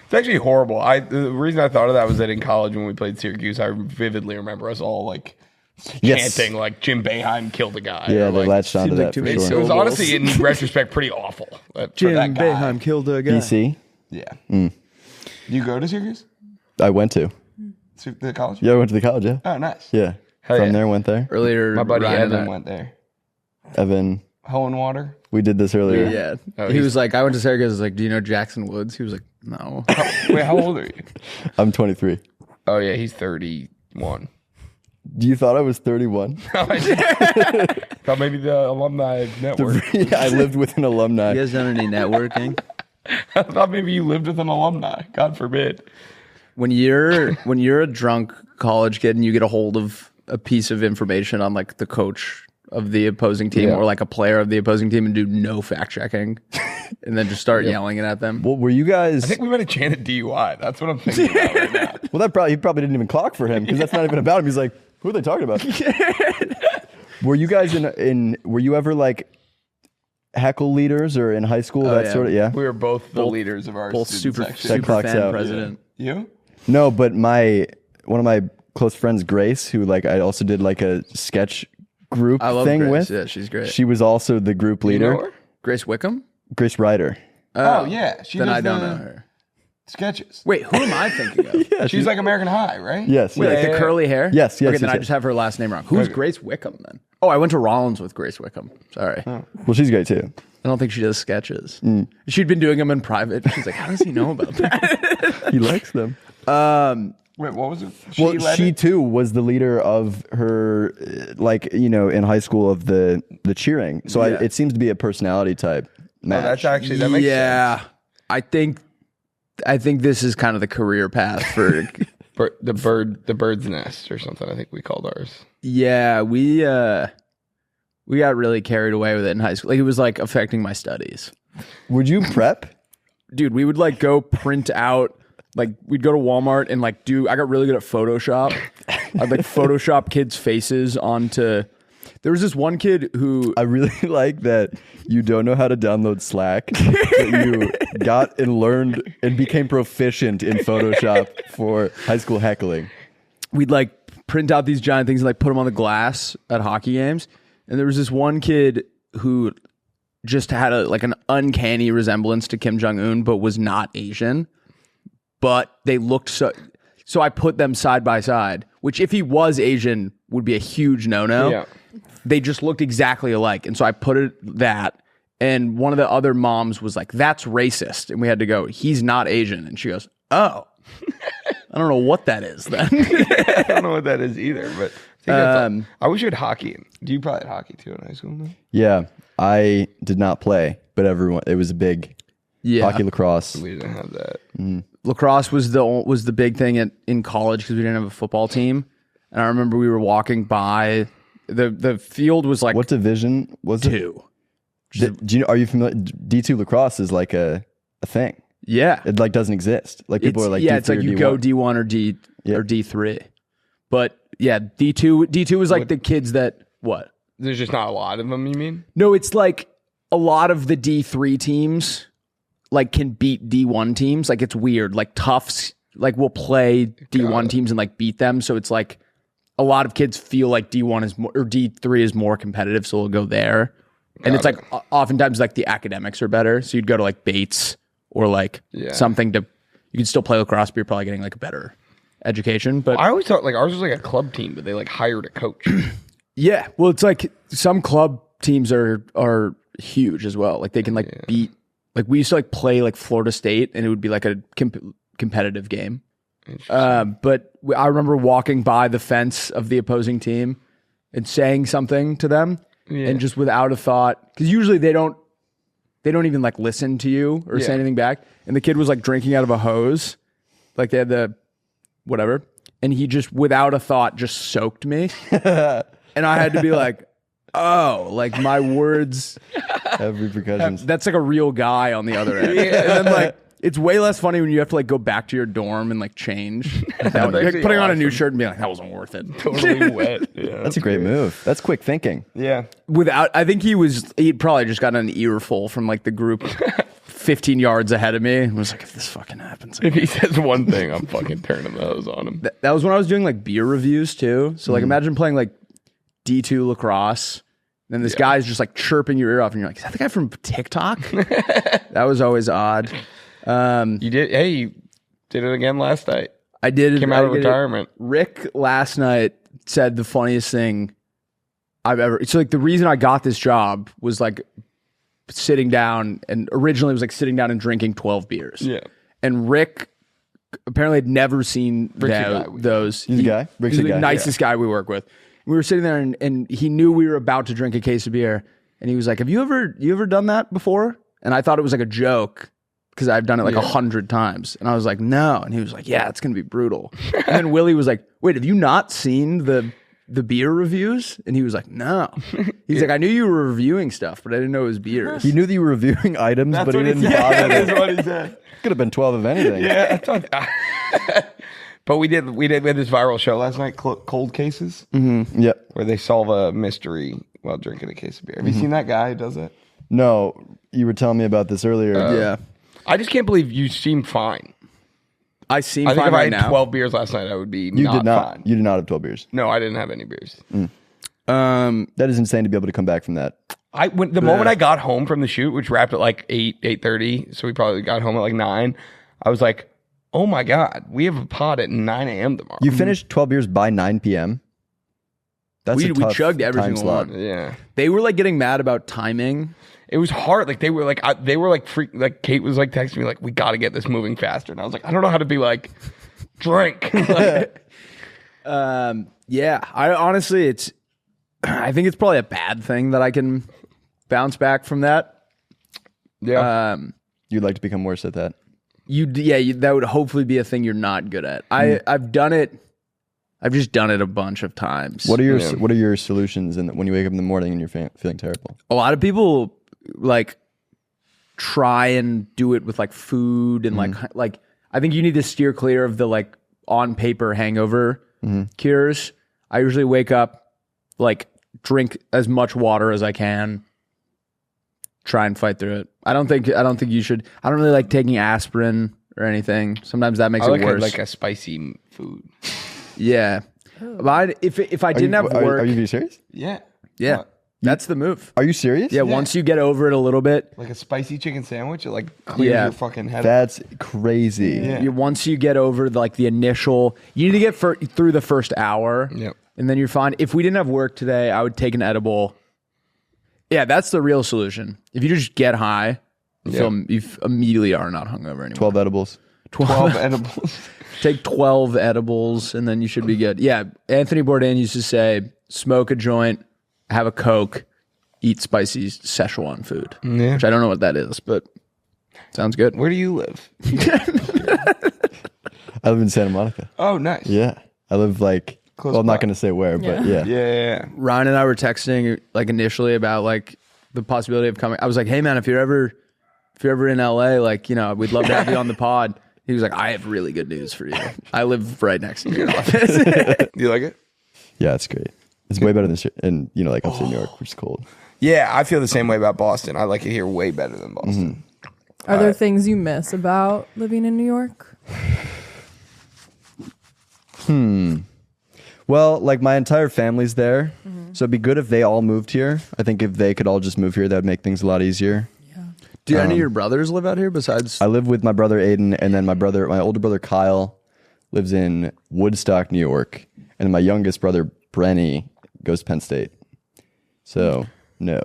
It's actually horrible. The reason I thought of that was that in college when we played Syracuse, I vividly remember us all like chanting like Jim Boeheim killed a guy. Yeah, or, they like, latched onto seems like that too for many sure. it was honestly in retrospect pretty awful. For Jim that guy. Boeheim killed a guy. DC, Yeah. Do you go to Syracuse? I went to. The college? Yeah, I went to the college. Yeah, Oh, nice. yeah. Hell From yeah. there, went there. Earlier, My buddy Ryan and Evan I- went there. Evan, Hohenwater. we did this earlier. Yeah. Oh, he he's- was like, I went to Syracuse. I was like, do you know Jackson Woods? He was like, no. Wait, how old are you? I'm 23. Oh yeah, he's 31. You thought I was 31? Thought maybe the alumni network. Yeah, I lived with an alumni. You guys done any networking? I thought maybe you lived with an alumni. God forbid. When you're a drunk college kid and you get a hold of a piece of information on like the coach of the opposing team Yeah. or like a player of the opposing team and do no fact checking and then just start yelling it at them. Well, were you guys? I think we might have chanted DUI. That's what I'm thinking about right now. Well, he probably didn't even clock for him because that's not even about him. He's like, who are they talking about? Were you guys were you ever like heckle leaders or in high school? yeah. Sort of, yeah. We were both the leaders of our Both student super section. super clocks fan out. president. You? No, but one of my close friends, Grace, who like I also did like a sketch group I love thing Grace. with. Yeah, she's great. She was also the group You leader. know her? Grace Wickham? Grace Ryder. Oh, yeah. She Then does I don't the know her. sketches. Wait, who am I thinking of? Yeah, She's like American High, right? yes. Wait, yes. like the yeah. curly hair? Yes, yes, Okay, then yes, I just have her last name wrong. Who's Grace Wickham then? Oh, I went to Rollins with Grace Wickham. Sorry. Well, she's great too. I don't think she does sketches. She'd been doing them in private. She's like, how does he know about that? He likes them. Wait, what was it? She too was the leader of her, like in high school of the cheering. So Yeah. it seems to be a personality type match. That's actually, that makes yeah. I think this is kind of the career path for sense. The bird's nest or something, I think we called ours. yeah, we got really carried away with it in high school. Like it was like affecting my studies. Would you prep? Dude, we would like go print out, like we'd go to Walmart and like I got really good at Photoshop. I'd like Photoshop kids' faces onto. There was this one kid who I really like that you don't know how to download Slack, but you got and learned and became proficient in Photoshop for high school heckling. we'd like print out these giant things and like put them on the glass at hockey games. And there was this one kid who just had an uncanny resemblance to Kim Jong-un, but was not Asian. But they looked so I put them side by side, which if he was Asian would be a huge no-no. Yeah. They just looked exactly alike. And so I put that, and one of the other moms was like, that's racist. And we had to go, he's not Asian. And she goes, oh, I don't know what that is then. I don't know what that is either, but I wish you had hockey. Do you probably had hockey too in high school? No? Yeah, I did not play, but it was a big hockey, lacrosse. We didn't have that. Lacrosse was the big thing in college because we didn't have a football team. And I remember we were walking by, the field was like What division was it? 2. Are you familiar? D2 lacrosse is like a thing. Yeah. It like doesn't exist. Like people are like, yeah, D3 it's like or you D1. go D1 or D3. But yeah, D2 was like the kids that what? There's just not a lot of them, you mean? No, it's like a lot of the D3 teams like can beat D1 teams. Like it's weird. Like Tufts like will play D1 teams and like beat them. So it's like a lot of kids feel like D1 is more or D3 is more competitive, so they'll go there. And it's like oftentimes like the academics are better. So you'd go to like Bates or like something to you could still play lacrosse, but you're probably getting like a better education. But I always thought like ours was like a club team, but they like hired a coach. yeah, well, it's like some club teams are huge as well. Like they can like beat. Like we used to like play like Florida State, and it would be like a competitive game. But I remember walking by the fence of the opposing team and saying something to them, and just without a thought, because usually they don't even like listen to you or say anything back. And the kid was like drinking out of a hose, like they had the whatever, and he just without a thought just soaked me. And I had to be like, oh, like my words. Have repercussions. That's like a real guy on the other end. And then like, it's way less funny when you have to like go back to your dorm and like change. Like, putting on a new shirt and being like, that wasn't worth it. Totally wet. Yeah, That's a great move. That's quick thinking. Yeah. I think he'd probably just gotten an earful from like the group 15 yards ahead of me and was like, if this fucking happens If again. he says one thing, I'm fucking turning the hose on him. That was when I was doing like beer reviews too. So like imagine playing like D2 lacrosse. Then this guy's just like chirping your ear off and you're like, is that the guy from TikTok? That was always odd. You did. Hey, you did it again last night. I did. Came out of retirement. Rick last night said the funniest thing I've ever. So like the reason I got this job was like sitting down, and originally it was like sitting down and drinking 12 beers. Yeah. And Rick apparently had never seen those. He's a guy? Rick's He's a the guy? nicest guy we work with. We were sitting there and he knew we were about to drink a case of beer, and he was like, "Have you ever done that before?" And I thought it was like a joke, because I've done it like 100 times. And I was like, no. And he was like, yeah, it's going to be brutal. And then Willie was like, wait, have you not seen the beer reviews? And he was like, no. He's like, I knew you were reviewing stuff, but I didn't know it was beers. He knew that you were reviewing items, but he didn't Yeah, bother. that's what he said. Could have been 12 of anything. Yeah, I thought. But we had this viral show last night, Cold Cases, Yep. where they solve a mystery while drinking a case of beer. Have you seen that guy who does it? No, you were telling me about this earlier. Yeah. I just can't believe you seem fine. I seem I think fine if I right had now. 12 beers last night, I would be You not did not. fine. You did not have 12 beers. No, I didn't have any beers. That is insane to be able to come back from that. The moment I got home from the shoot, which wrapped at like 8:30, so we probably got home at like 9, I was like, oh my God, we have a pod at 9 a.m. tomorrow. You finished 12 beers by 9 p.m. That's We a tough chugged every time single slot. one. Yeah. They were like getting mad about timing. It was hard. Like they were like Kate was like texting me like, we got to get this moving faster. And I was like, I don't know how to be like, drink. Like, Yeah, I honestly, I think it's probably a bad thing that I can bounce back from that. yeah. You'd like to become worse at that. That would hopefully be a thing you're not good at. I've done it. I've just done it a bunch of times. What are your solutions when you wake up in the morning and you're feeling terrible? A lot of people like try and do it with like food and like I think you need to steer clear of the like on paper hangover cures. I usually wake up, like drink as much water as I can, try and fight through it. I don't think you should. I don't really like taking aspirin or anything. Sometimes that makes I it like worse. like a spicy food. Yeah. But if I didn't have work, Are you being serious? Yeah. yeah, that's the move. Are you serious? Yeah, once you get over it a little bit, Like a spicy chicken sandwich, it like clears Yeah. your fucking head. That's crazy. Yeah. once you get over the initial, you need to get through the first hour, Yep. and then you're fine. If we didn't have work today, I would take an edible. Yeah, that's the real solution. If you just get high, you immediately are not hungover anymore. 12 edibles. 12 edibles. Take 12 edibles, and then you should be good. Yeah, Anthony Bourdain used to say, smoke a joint, have a Coke, eat spicy Szechuan food. Yeah. Which I don't know what that is, but sounds good. Where do you live? I live in Santa Monica. Oh, nice. Yeah. I live like, Close well, I'm not by. going to say where, but yeah. Yeah. Ryan and I were texting like initially about like the possibility of coming. I was like, hey man, if you're ever in LA, like, you know, we'd love to have you on the pod. He was like, I have really good news for you. I live right next to your office. You like it? Yeah, it's great. It's way better than in, like upstate New York, which is cold. Yeah, I feel the same way about Boston. I like it here way better than Boston. Are there things you miss about living in New York? Well, like my entire family's there. So it'd be good if they all moved here. I think if they could all just move here, that would make things a lot easier. Do any of your brothers live out here besides? I live with my brother Aiden, and then my older brother Kyle lives in Woodstock, New York. And then my youngest brother Brenny goes to Penn State. So, no.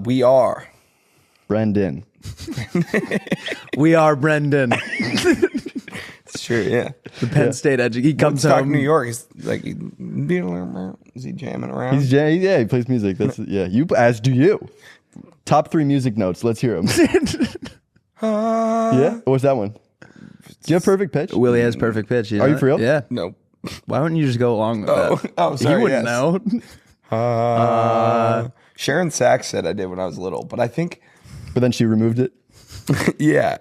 We are. Brendan. We are Brendan, Sure, yeah. the Penn State educator. He comes Woodstock, home. New York is like, is he jamming around? He plays music. That's you, as do you. Top 3 music notes. Let's hear them. Yeah? What's that one? Do you have perfect pitch? Willie has perfect pitch. Are you for real? Yeah. No. Why wouldn't you just go along with that? Oh, sorry. You wouldn't yes. know. Sharon Sachs said I did when I was little, but I think, But then she removed it. yeah,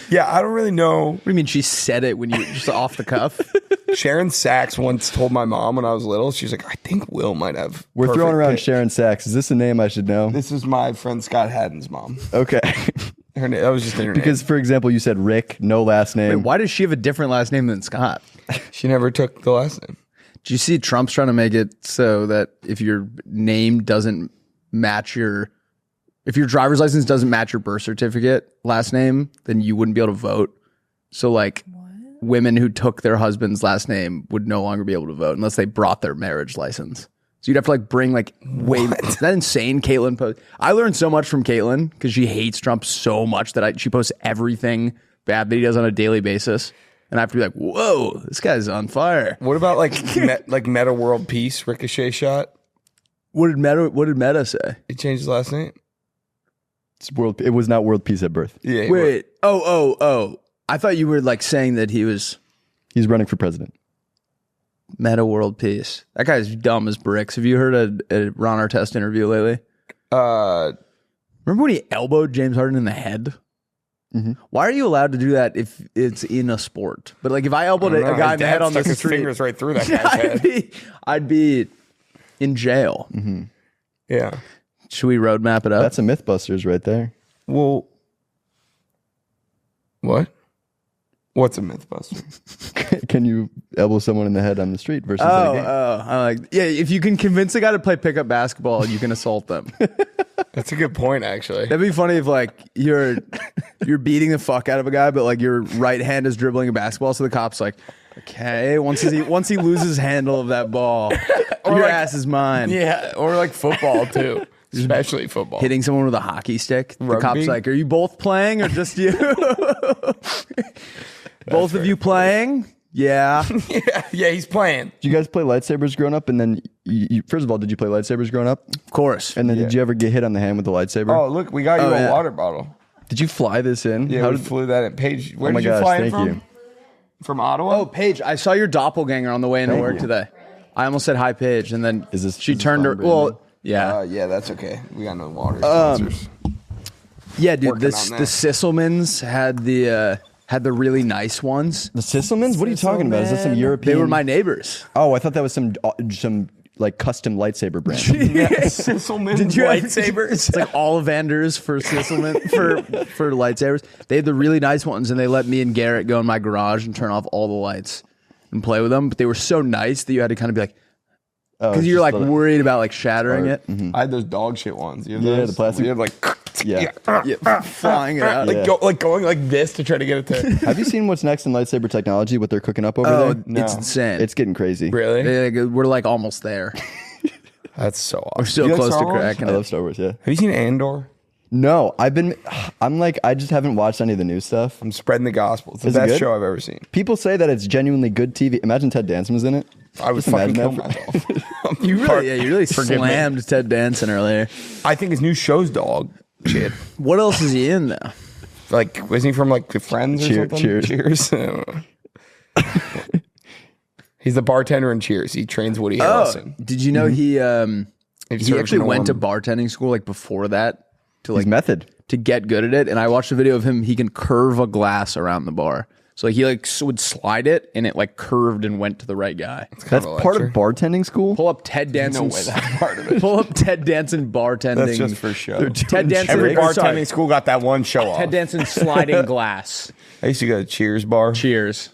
yeah, I don't really know. What do you mean she said it when you just off the cuff? Sharon Sachs once told my mom when I was little, she's like, I think Will might have. We're perfect throwing around pitch. Sharon Sachs. Is this a name I should know? This is my friend Scott Haddon's mom. Okay. Her name, that was just her name. Because, for example, you said Rick, no last Wait, name. why does she have a different last name than Scott? she never took the last name. Do you see Trump's trying to make it so that if your name doesn't match if your driver's license doesn't match your birth certificate last name, then you wouldn't be able to vote. So like women who took their husband's last name would no longer be able to vote unless they brought their marriage license. So you'd have to like bring like is that insane? Caitlin post. I learned so much from Caitlin because she hates Trump so much that she posts everything bad that he does on a daily basis. And I have to be like, whoa, this guy's on fire. What about like like Meta World Peace Ricochet shot? What did Meta say? He changed his last name. It was not world peace at birth. Yeah. Wait. Oh. I thought you were like saying that he was He's running for president. Meta World Peace. That guy's dumb as bricks. Have you heard a Ron Artest interview lately? Remember when he elbowed James Harden in the head? Mm-hmm. Why are you allowed to do that if it's in a sport? But like if I elbowed a guy in the head on the stuck his street, fingers right through that guy's head. I'd be in jail. Mm-hmm. Yeah. Should we roadmap it up? That's a Mythbusters right there. Well, what? What's a Mythbuster? Can you elbow someone in the head on the street versus in a game? I like if you can convince a guy to play pickup basketball, you can assault them. That's a good point, actually. That'd be funny if like you're beating the fuck out of a guy, but like your right hand is dribbling a basketball, so the cop's like, okay, once he loses handle of that ball, your like- ass is mine. Yeah, or like football too, especially football. Hitting someone with a hockey stick. The Rugby? cop's like, are you both playing or just you? Both of you playing? Yeah. yeah, he's playing. Did you guys play lightsabers growing up? And then, first of all, did you play lightsabers growing up? Of course. And then did you ever get hit on the hand with the lightsaber? Oh, look, we got you a yeah. water bottle. Did you fly this in? Yeah, How we did, flew that at Paige. Where oh my did you gosh, fly in thank from? you. From Ottawa? Oh, Paige, I saw your doppelganger on the way into Thank work you. today. I almost said hi, Paige, and then Is this turned her. fun, Well, Brandon? yeah. Yeah, that's okay. We got no water sponsors. Yeah, dude, Working the on that. Sisselmans had the really nice ones. The Sisselmans? What are you talking about? Is that some European? They were my neighbors. Oh, I thought that was some like custom lightsaber brand. Sisselman Did you have lightsabers. It's like Ollivanders for Sisselman for lightsabers. They had the really nice ones, and they let me and Garrett go in my garage and turn off all the lights and play with them. But they were so nice that you had to kind of be like, because you're like worried about like shattering it. I had those dog shit ones. You have Yeah, those? the plastic- You have like, Yeah. Yeah, flying it out. Yeah. going like this to try to get it to. Have you seen what's next in lightsaber technology? What they're cooking up over Oh, there? No. it's insane. It's getting crazy. Really? We're like almost there. That's so awesome. We're still You like close Star to Wars? cracking I it. love Star Wars. Yeah. Have you seen Andor? No, I just haven't watched any of the new stuff. I'm spreading the gospel. It's the Is it best good? show I've ever seen. People say that it's genuinely good TV. Imagine Ted Danson was in it. I would Just fucking kill imagine that. myself. You really Forgive me. slammed Ted Danson earlier. I think his new show's dog shit. What else is he in though? Like, wasn't he from like the Friends or something? Cheers. I don't know. He's the bartender in Cheers. He trains Woody Harrelson. Did you know he serves actually went to Norm. bartending school like before that to His like method. to get good at it? And I watched a video of him. He can curve a glass around the bar. So like he like would slide it and it like curved and went to the right guy. That's part of bartending school. Pull up Ted No Danson. way that's part of it. Pull up Ted Danson bartending. That's just for show. Ted Danson. Every or, sorry, bartending school got that one show off. Ted Danson sliding glass. I used to go to Cheers bar. Cheers.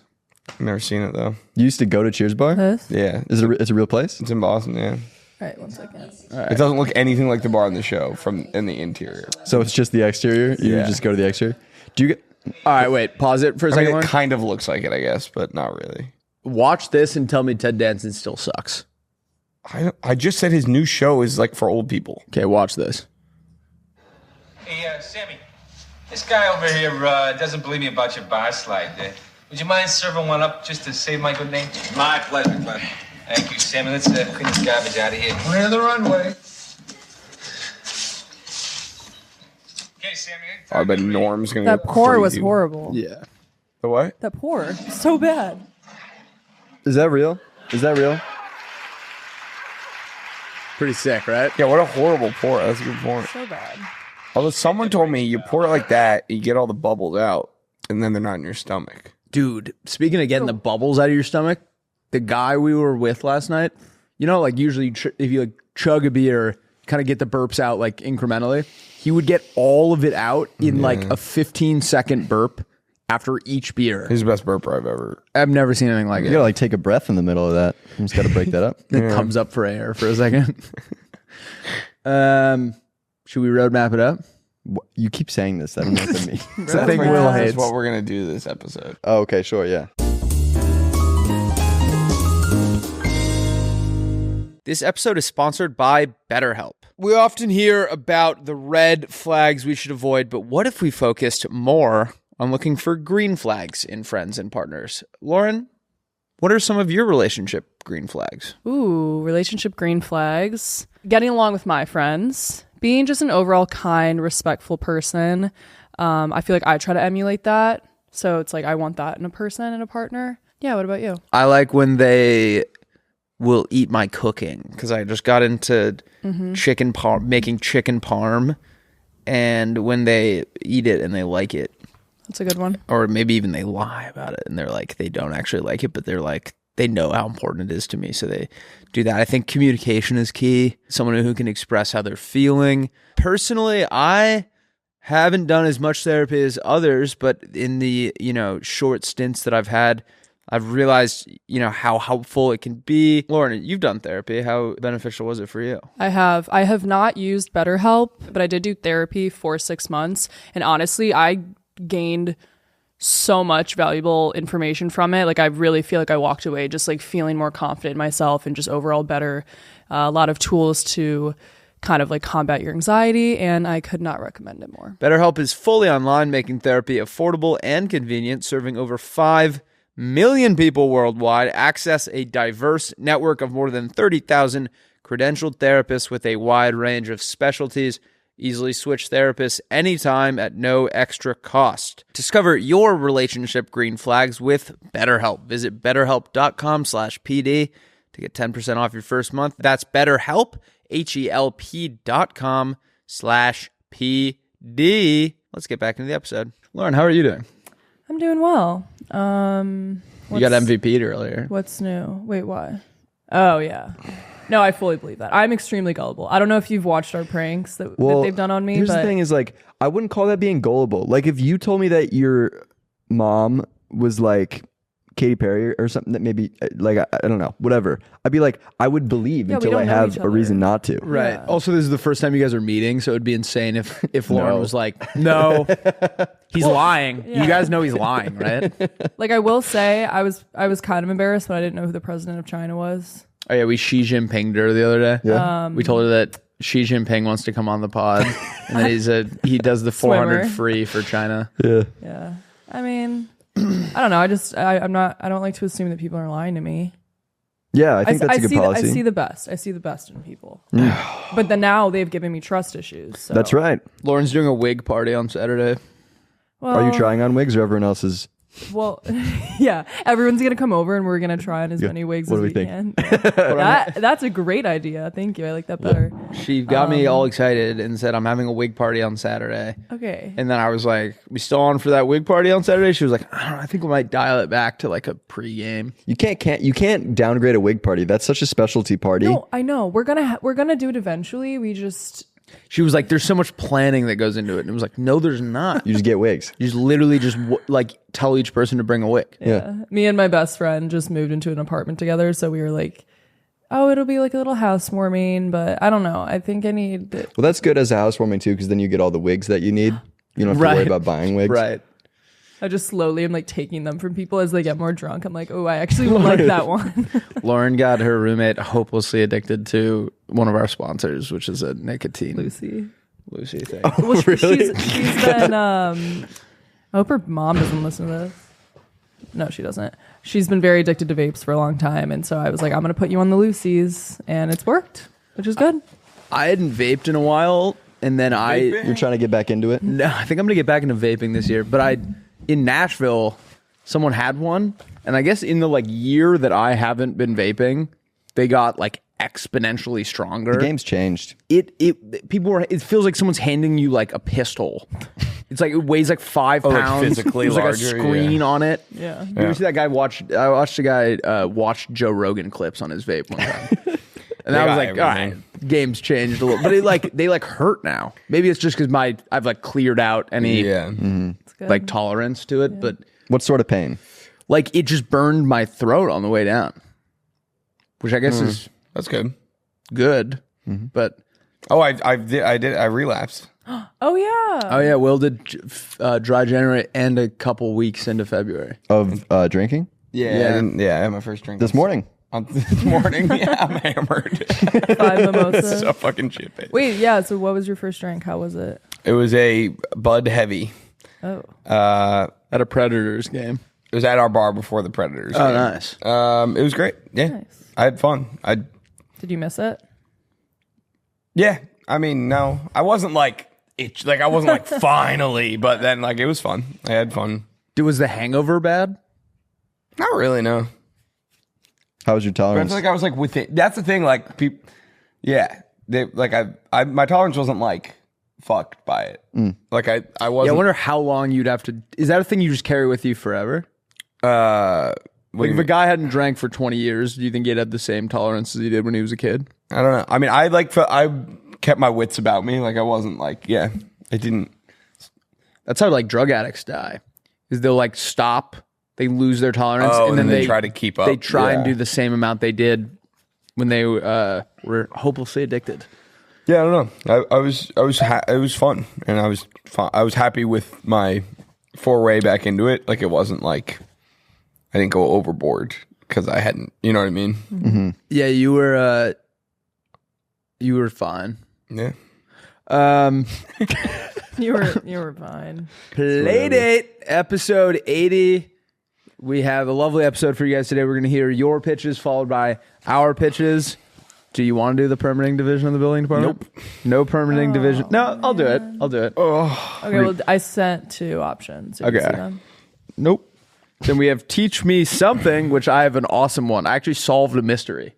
Never seen it though. You used to go to Cheers Bar. This? Yeah, It's a real place. it's in Boston. Yeah, All right, 1 second. it doesn't look anything like the bar in the show from in the interior. So it's just the exterior. You Yeah. just go to the exterior. Do you get? All right, wait. Pause it for a I second. mean, it Lauren. kind of looks like it, I guess, but not really. Watch this and tell me Ted Danson still sucks. I just said his new show is like for old people. Okay, watch this. Hey, Sammy, this guy over here doesn't believe me about your bar slide. Would you mind serving one up just to save my good name? My pleasure, Clem. Thank you, Sammy. Let's clean this garbage out of here. Clear the runway. Okay, Sammy. I bet Norm's gonna. That go pour was crazy. horrible. Yeah. The what? That pour, so bad. Is that real? Is that real? Pretty sick, right? Yeah, what a horrible pour. That's a good point. So bad. Although someone told me you pour it like that, you get all the bubbles out, and then they're not in your stomach. Dude, speaking of getting the bubbles out of your stomach, the guy we were with last night, you know, like usually if you like chug a beer, kind of get the burps out like incrementally. He would get all of it out in like a 15-second burp after each beer. He's the best burper I've never seen anything like You it. gotta like take a breath in the middle of that. You just gotta break that up. It comes up for air for a second. Should we roadmap it up? You keep saying this. I don't know what that means. It's a thing Will That's hates. what we're going to do this episode. Oh, okay, sure, yeah. This episode is sponsored by BetterHelp. We often hear about the red flags we should avoid, but what if we focused more on looking for green flags in friends and partners? Lauren, what are some of your relationship green flags? Ooh, relationship green flags. Getting along with my friends. Being just an overall kind, respectful person. I feel like I try to emulate that. So it's like I want that in a person and a partner. Yeah, what about you? I like when they will eat my cooking because I just got into making chicken parm, and when they eat it and they like it, That's a good one. or maybe even they lie about it and they're like they don't actually like it, but they're like they know how important it is to me, so they do that. I think communication is key. Someone who can express how they're feeling. Personally, I haven't done as much therapy as others, but in the short stints that I've had, I've realized how helpful it can be. Lauren, you've done therapy. How beneficial was it for you? I have not used BetterHelp, but I did do therapy for 6 months, and honestly, I gained so much valuable information from it. Like I really feel like I walked away just like feeling more confident in myself and just overall better. A lot of tools to kind of like combat your anxiety, and I could not recommend it more. BetterHelp is fully online, making therapy affordable and convenient, serving over 5 million people worldwide. Access a diverse network of more than 30,000 credentialed therapists with a wide range of specialties. Easily switch therapists anytime at no extra cost. Discover your relationship green flags with BetterHelp. Visit betterhelp.com/PD to get 10% off your first month. That's BetterHelp, HELP.com/PD. Let's get back into the episode. Lauren, how are you doing? I'm doing well. You got MVP'd earlier. What's new? Wait, why? Oh, yeah. No, I fully believe that. I'm extremely gullible. I don't know if you've watched our pranks that they've done on me. Here's but the thing is like, I wouldn't call that being gullible. Like if you told me that your mom was like Katy Perry or something that maybe like, I don't know, whatever. I'd be like, I would believe until I have a reason not to. Right. Yeah. Also, this is the first time you guys are meeting, so it would be insane if Lauren was like, no, he's lying. yeah. You guys know he's lying, right? like I will say, I was kind of embarrassed when I didn't know who the president of China was. Oh yeah, we Xi Jinping'd her the other day. Yeah. We told her that Xi Jinping wants to come on the pod, and that he does the 400 Swimmer. free for China. Yeah. Yeah. I mean, I don't know. I don't like to assume that people are lying to me. Yeah, I think that's a good policy. I see the best. I see the best in people. But then now they've given me trust issues. So. That's right. Lauren's doing a wig party on Saturday. Well, Are you trying on wigs or everyone else is? Well, yeah. Everyone's gonna come over and we're gonna try on as many wigs What as do we we think? can. That's a great idea. Thank you. I like that better. She got me all excited and said, I'm having a wig party on Saturday. Okay. And then I was like, we still on for that wig party on Saturday? She was like, I don't know, I think we might dial it back to like a pregame. You can't downgrade a wig party. That's such a specialty party. No, I know. We're gonna do it eventually. We just She was like, there's so much planning that goes into it. And it was like, no, there's not. You just get wigs. You just literally just like tell each person to bring a wig. Yeah. me and my best friend just moved into an apartment together, so we were like, oh, it'll be like a little housewarming, but I don't know. I think I need Well, that's good as a housewarming too, because then you get all the wigs that you need. You don't have to worry about buying wigs. Right. I just slowly am like taking them from people as they get more drunk. I'm like, oh, I actually would like that one. Lauren got her roommate hopelessly addicted to one of our sponsors, which is a nicotine Lucy thing. Well, really? she's been I hope her mom doesn't listen to this. No, she doesn't. She's been very addicted to vapes for a long time, and so I was like, I'm gonna put you on the Lucy's, and it's worked, which is good. I hadn't vaped in a while, and then You're trying to get back into it? No, I think I'm gonna get back into vaping this year. But in Nashville, someone had one, And I guess in the like year that I haven't been vaping, they got like exponentially stronger. The game's changed. It feels like someone's handing you like a pistol. It's like it weighs like 5 like pounds. physically There's like a larger, screen yeah. on it. Yeah. You ever see that guy I watched a guy watch Joe Rogan clips on his vape one time. And I was like, all right, game's changed a little. But they hurt now. Maybe it's just because I've like cleared out any like tolerance to it. But What sort of pain? like it just burned my throat on the way down. Which I guess is That's good. good. But Oh, I relapsed. Oh yeah. oh yeah, Will did dry January and a couple weeks into February. Of drinking? Yeah, I had my first drink This morning. This morning, yeah, I'm hammered. 5 mimosas. So fucking shit faced. Wait, yeah. So what was your first drink? How was it? It was a Bud Heavy. Oh. At a Predators game. It was at our bar before the Predators. Oh, game. nice. It was great. Yeah, Nice. I had fun. Did you miss it? Yeah. I mean, no, I wasn't like I wasn't like finally, but then like it was fun. I had fun. Was the hangover bad? Not really, no. How was your But I tolerance? feel like I was like with it. That's the thing. Like people, yeah. They like I my tolerance wasn't like fucked by it. Like I Yeah, I wasn't. wonder how long you'd have to. Is that a thing you just carry with you forever? What do Like you if a guy hadn't drank for 20 years, do you think he'd have the same tolerance as he did when he was a kid? I don't know. I mean, I kept my wits about me. Like I wasn't like, yeah, it didn't. That's how like drug addicts die. Is they'll like stop, they lose their tolerance, Oh, and then they try to keep up. They try and Yeah. do the same amount they did when they were hopelessly addicted. Yeah, I don't know. It was fun, and I was happy with my foray back into it. Like it wasn't like I didn't go overboard because I hadn't. You know what I mean? Yeah, you were fine. Yeah. You were fine. Playdate episode 80. We have a lovely episode for you guys today. We're going to hear your pitches followed by our pitches. Do you want to do the permitting division of the building department? Nope. No permitting division. No, I'll do it. Okay, well, I sent 2 options. Did you see Okay. them? Nope. Then we have Teach Me Something, which I have an awesome one. I actually solved a mystery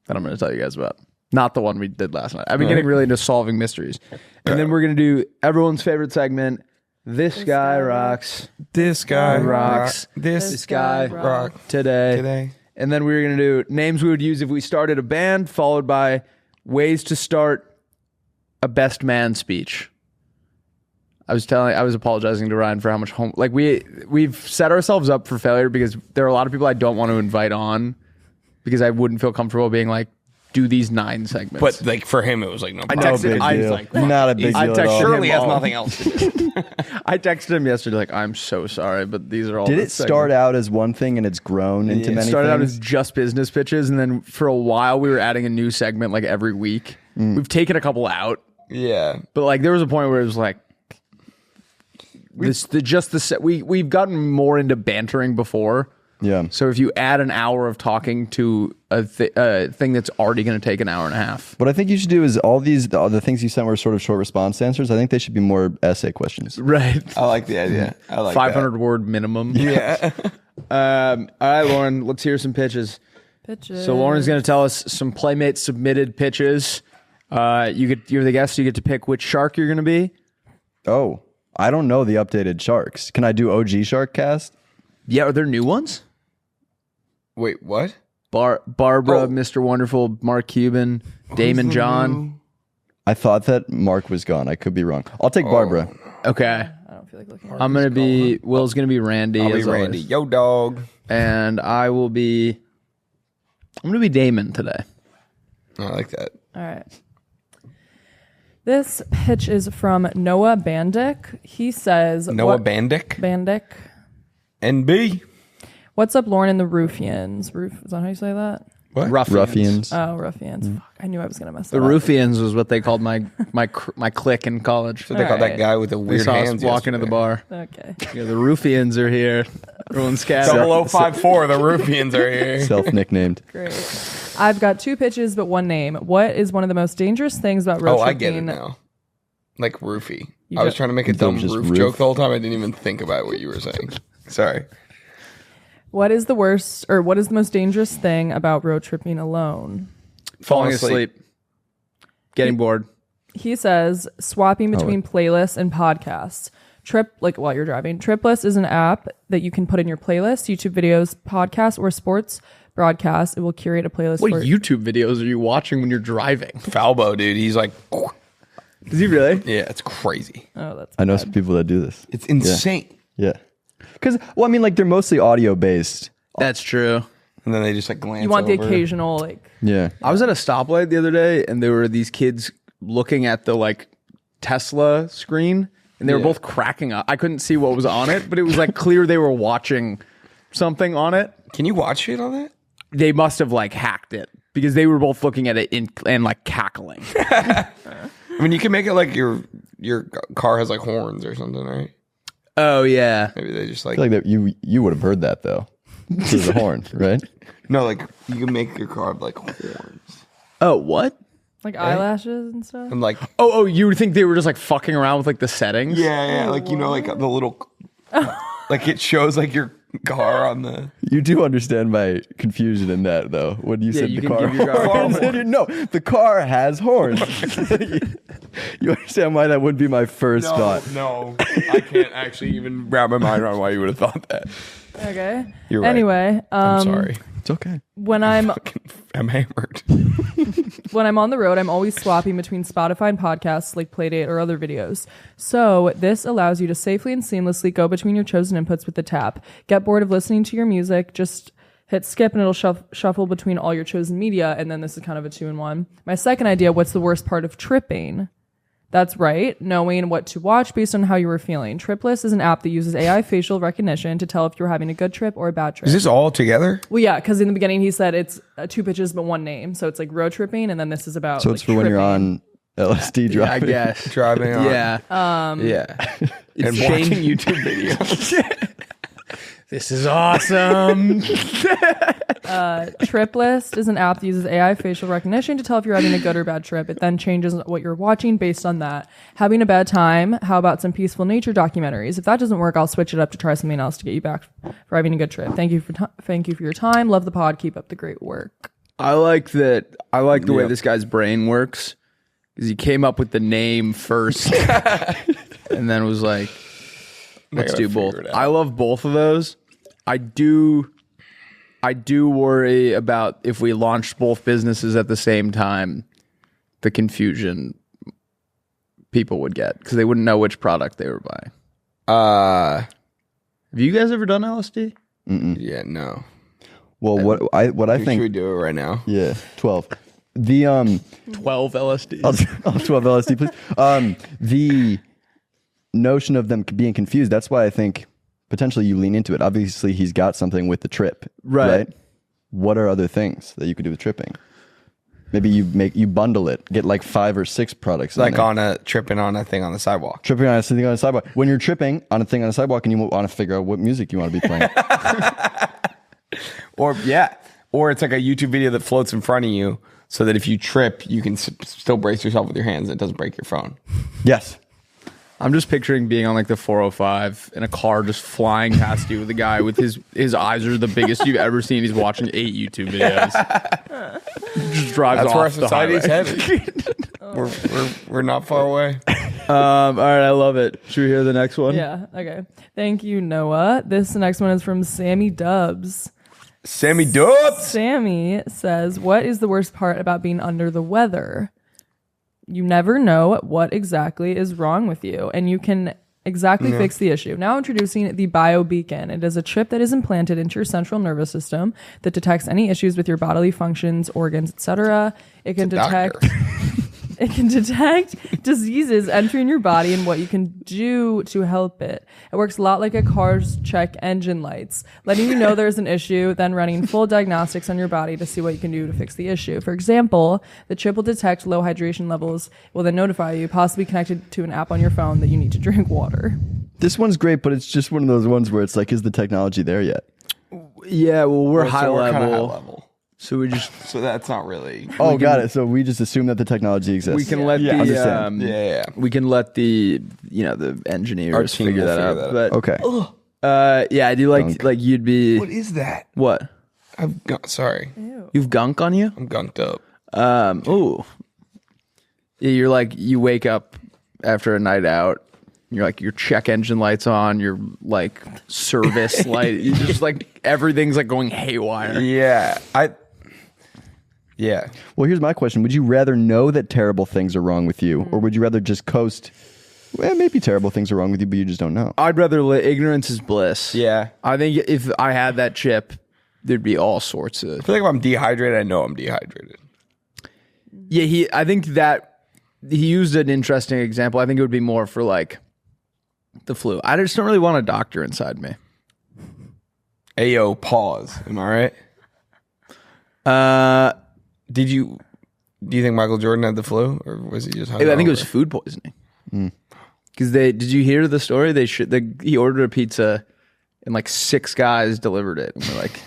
that I'm going to tell you guys about. Not the one we did last night. I've been getting really into solving mysteries. And then we're going to do everyone's favorite segment, This Guy Rocks. This guy rocks. This Guy rock Today. And then we're going to do names we would use if we started a band, followed by ways to start a best man speech. I was apologizing to Ryan for how much we've set ourselves up for failure because there are a lot of people I don't want to invite on because I wouldn't feel comfortable being like, do these 9 segments. But like for him, it was like no. I problem. texted him. I was like, Not a big I deal at texted all. him Surely has all. nothing else to do. I texted him yesterday like, I'm so sorry, but these are all. Did the it start out as one thing and it's grown into It many started out things? as just business pitches, and then for a while we were adding a new segment like every week. We've taken a couple out, Yeah. but like there was a point where it was like we've gotten more into bantering before. Yeah. So if you add an hour of talking to a thing that's already going to take an hour and a half, What I think you should do is all the things you sent were sort of short response answers. I think they should be more essay questions. right? I like the idea. I like 500 word minimum. Yeah. All right, Lauren, let's hear some pitches. Pitches. So Lauren's going to tell us some Playmate submitted pitches. You're the guest. You get to pick which shark you're going to be. Oh, I don't know the updated sharks. Can I do OG Shark Cast? Yeah, are there new ones? Wait, what? Barbara, Oh. Mr. Wonderful, Mark Cuban, Damon John. I thought that Mark was gone. I could be wrong. I'll take Barbara. Okay. I don't feel like looking. I'm going to be, Will's going to be Randy. I'll be as Randy. always. Yo, dog. And I'm going to be Damon today. I like that. All right. This pitch is from Noah Bandick. He says, Noah Bandick. Bandick. NB. What's up, Lauren and the Ruffians? Is that how you say that? What? Ruffians. Oh, Ruffians. Fuck, I knew I was going to mess The that up. Ruffians was what they called my clique in college. So they called that Alright. guy with the They weird saw hands us walk into the bar. Okay. Yeah, the Ruffians are here. Everyone's scattered. 0054. The Ruffians are here. Self-nicknamed. Great. I've got 2 pitches, but 1 name. What is one of the most dangerous things about road Oh, I tripping? get it now. Like roofie. You I was got- trying to make a Don't dumb just roof roof. joke the whole time. I didn't even think about what you were saying. Sorry. What is the worst or what is the most dangerous thing about road tripping alone? Falling asleep. Getting bored. He says swapping between playlists and podcasts. While you're driving. Triplist is an app that you can put in your playlist, YouTube videos, podcasts, or sports broadcasts. It will curate a playlist. What YouTube videos are you watching when you're driving? Falbo, dude. He's like, Is he really? yeah, it's crazy. Oh, that's I know some people that do this. It's insane. Yeah. Because, well, I mean, like, they're mostly audio based. That's true. And then they just like glance you want over. the occasional like. Yeah. I was at a stoplight the other day, and there were these kids looking at the like Tesla screen, and they were both cracking up. I couldn't see what was on it, but it was like clear they were watching something on it. Can you watch shit on that? They must have like hacked it because they were both looking at it and like cackling. I mean, you can make it like your car has like horns or something, right? Oh yeah. Maybe they just like, I feel like that you would have heard that, though. This is a horn, right? no, like you can make your car have like horns. Oh what? Like eyelashes and stuff. And like, Oh, you would think they were just like fucking around with like the settings? yeah, like, you know, like the little, like it shows like your car on the. You do understand my confusion in that, though, when you said you the can car give your car horns. horns. No, the car has horns. You understand why that would be my first thought. No, I can't actually even wrap my mind around why you would have thought that. Okay. You're right. Anyway, I'm sorry. It's okay. when I'm hammered. when I'm on the road, I'm always swapping between Spotify and podcasts like Playdate or other videos. So this allows you to safely and seamlessly go between your chosen inputs with the tap. Get bored of listening to your music, just hit skip and it'll shuffle between all your chosen media. And then this is kind of a 2-in-1. My second idea, what's the worst part of tripping? That's right, knowing what to watch based on how you were feeling. Triplist is an app that uses AI facial recognition to tell if you're having a good trip or a bad trip. Is this all together? Well, yeah, because in the beginning he said it's 2 pitches but one name. So it's like road tripping, and then this is about So it's like, for when you're tripping. on LSD Yeah, I driving. guess. Driving on. Yeah. Yeah. It's And changed- watching YouTube videos. This is awesome. Triplist is an app that uses AI facial recognition to tell if you're having a good or bad trip. It then changes what you're watching based on that. Having a bad time? How about some peaceful nature documentaries? If that doesn't work, I'll switch it up to try something else to get you back for having a good trip. Thank you for your time. Love the pod. Keep up the great work. I like that. I like the way this guy's brain works because he came up with the name first and then was like, let's do both. I love both of those. I do worry about if we launched both businesses at the same time, the confusion people would get because they wouldn't know which product they were buying. Have you guys ever done LSD? Yeah, no. Well, what I Should think, we do it right now? yeah, 12. The 12 LSD. I'll 12 LSD, please. The notion of them being confused. That's why I think potentially you lean into it. Obviously, he's got something with the trip, right? What are other things that you could do with tripping? Maybe you bundle it, get like 5 or 6 products, Like on a tripping on a thing on the sidewalk. tripping on something on a sidewalk. When you're tripping on a thing on a sidewalk, and you want to figure out what music you want to be playing. Or it's like a YouTube video that floats in front of you, so that if you trip, you can still brace yourself with your hands. And it doesn't break your phone. Yes. I'm just picturing being on like the 405 in a car just flying past you with a guy with his eyes are the biggest you've ever seen. He's watching 8 YouTube videos. Just drives That's off where our the society's highway. headed. We're not far away. All right, I love it. Should we hear the next one? Yeah. Okay. Thank you, Noah. This next one is from Sammy Dubs. Sammy Dubs. Sammy says, what is the worst part about being under the weather? You never know what exactly is wrong with you, and you can exactly fix the issue. Now introducing the BioBeacon. It is a chip that is implanted into your central nervous system that detects any issues with your bodily functions, organs, etc. It can detect It can detect diseases entering your body and what you can do to help it. It works a lot like a car's check engine lights, letting you know there's an issue, then running full diagnostics on your body to see what you can do to fix the issue. For example, the chip will detect low hydration levels, will then notify you, possibly connected to an app on your phone, that you need to drink water. This one's great, but it's just one of those ones where it's like, is the technology there yet? Yeah, well, we're high kinda level. high level. So we just So that's not really. Oh, got it. So we just assume that the technology exists. we can let Yeah, the understand. Yeah. we can let the the engineers Our team figure will that figure out. that out. But Okay. Yeah, I do Gunk. like you'd be. What is that? What? Sorry. You've gunk on you? I'm gunked up. Ooh. Yeah, you're like, you wake up after a night out. You're like, your check engine light's on. Your like service light. You just like everything's like going haywire. Yeah. Yeah. Well, here's my question. Would you rather know that terrible things are wrong with you, or would you rather just coast? Well, maybe terrible things are wrong with you, but you just don't know. I'd rather ignorance is bliss. Yeah. I think if I had that chip, there'd be all sorts of. I feel like if I'm dehydrated, I know I'm dehydrated. Yeah, I think that he used an interesting example. I think it would be more for like the flu. I just don't really want a doctor inside me. Ayo, pause. Am I right? Do you think Michael Jordan had the flu, or was he just hungover? I think it was food poisoning. Because did you hear the story? He ordered a pizza, and like 6 guys delivered it. And we're like,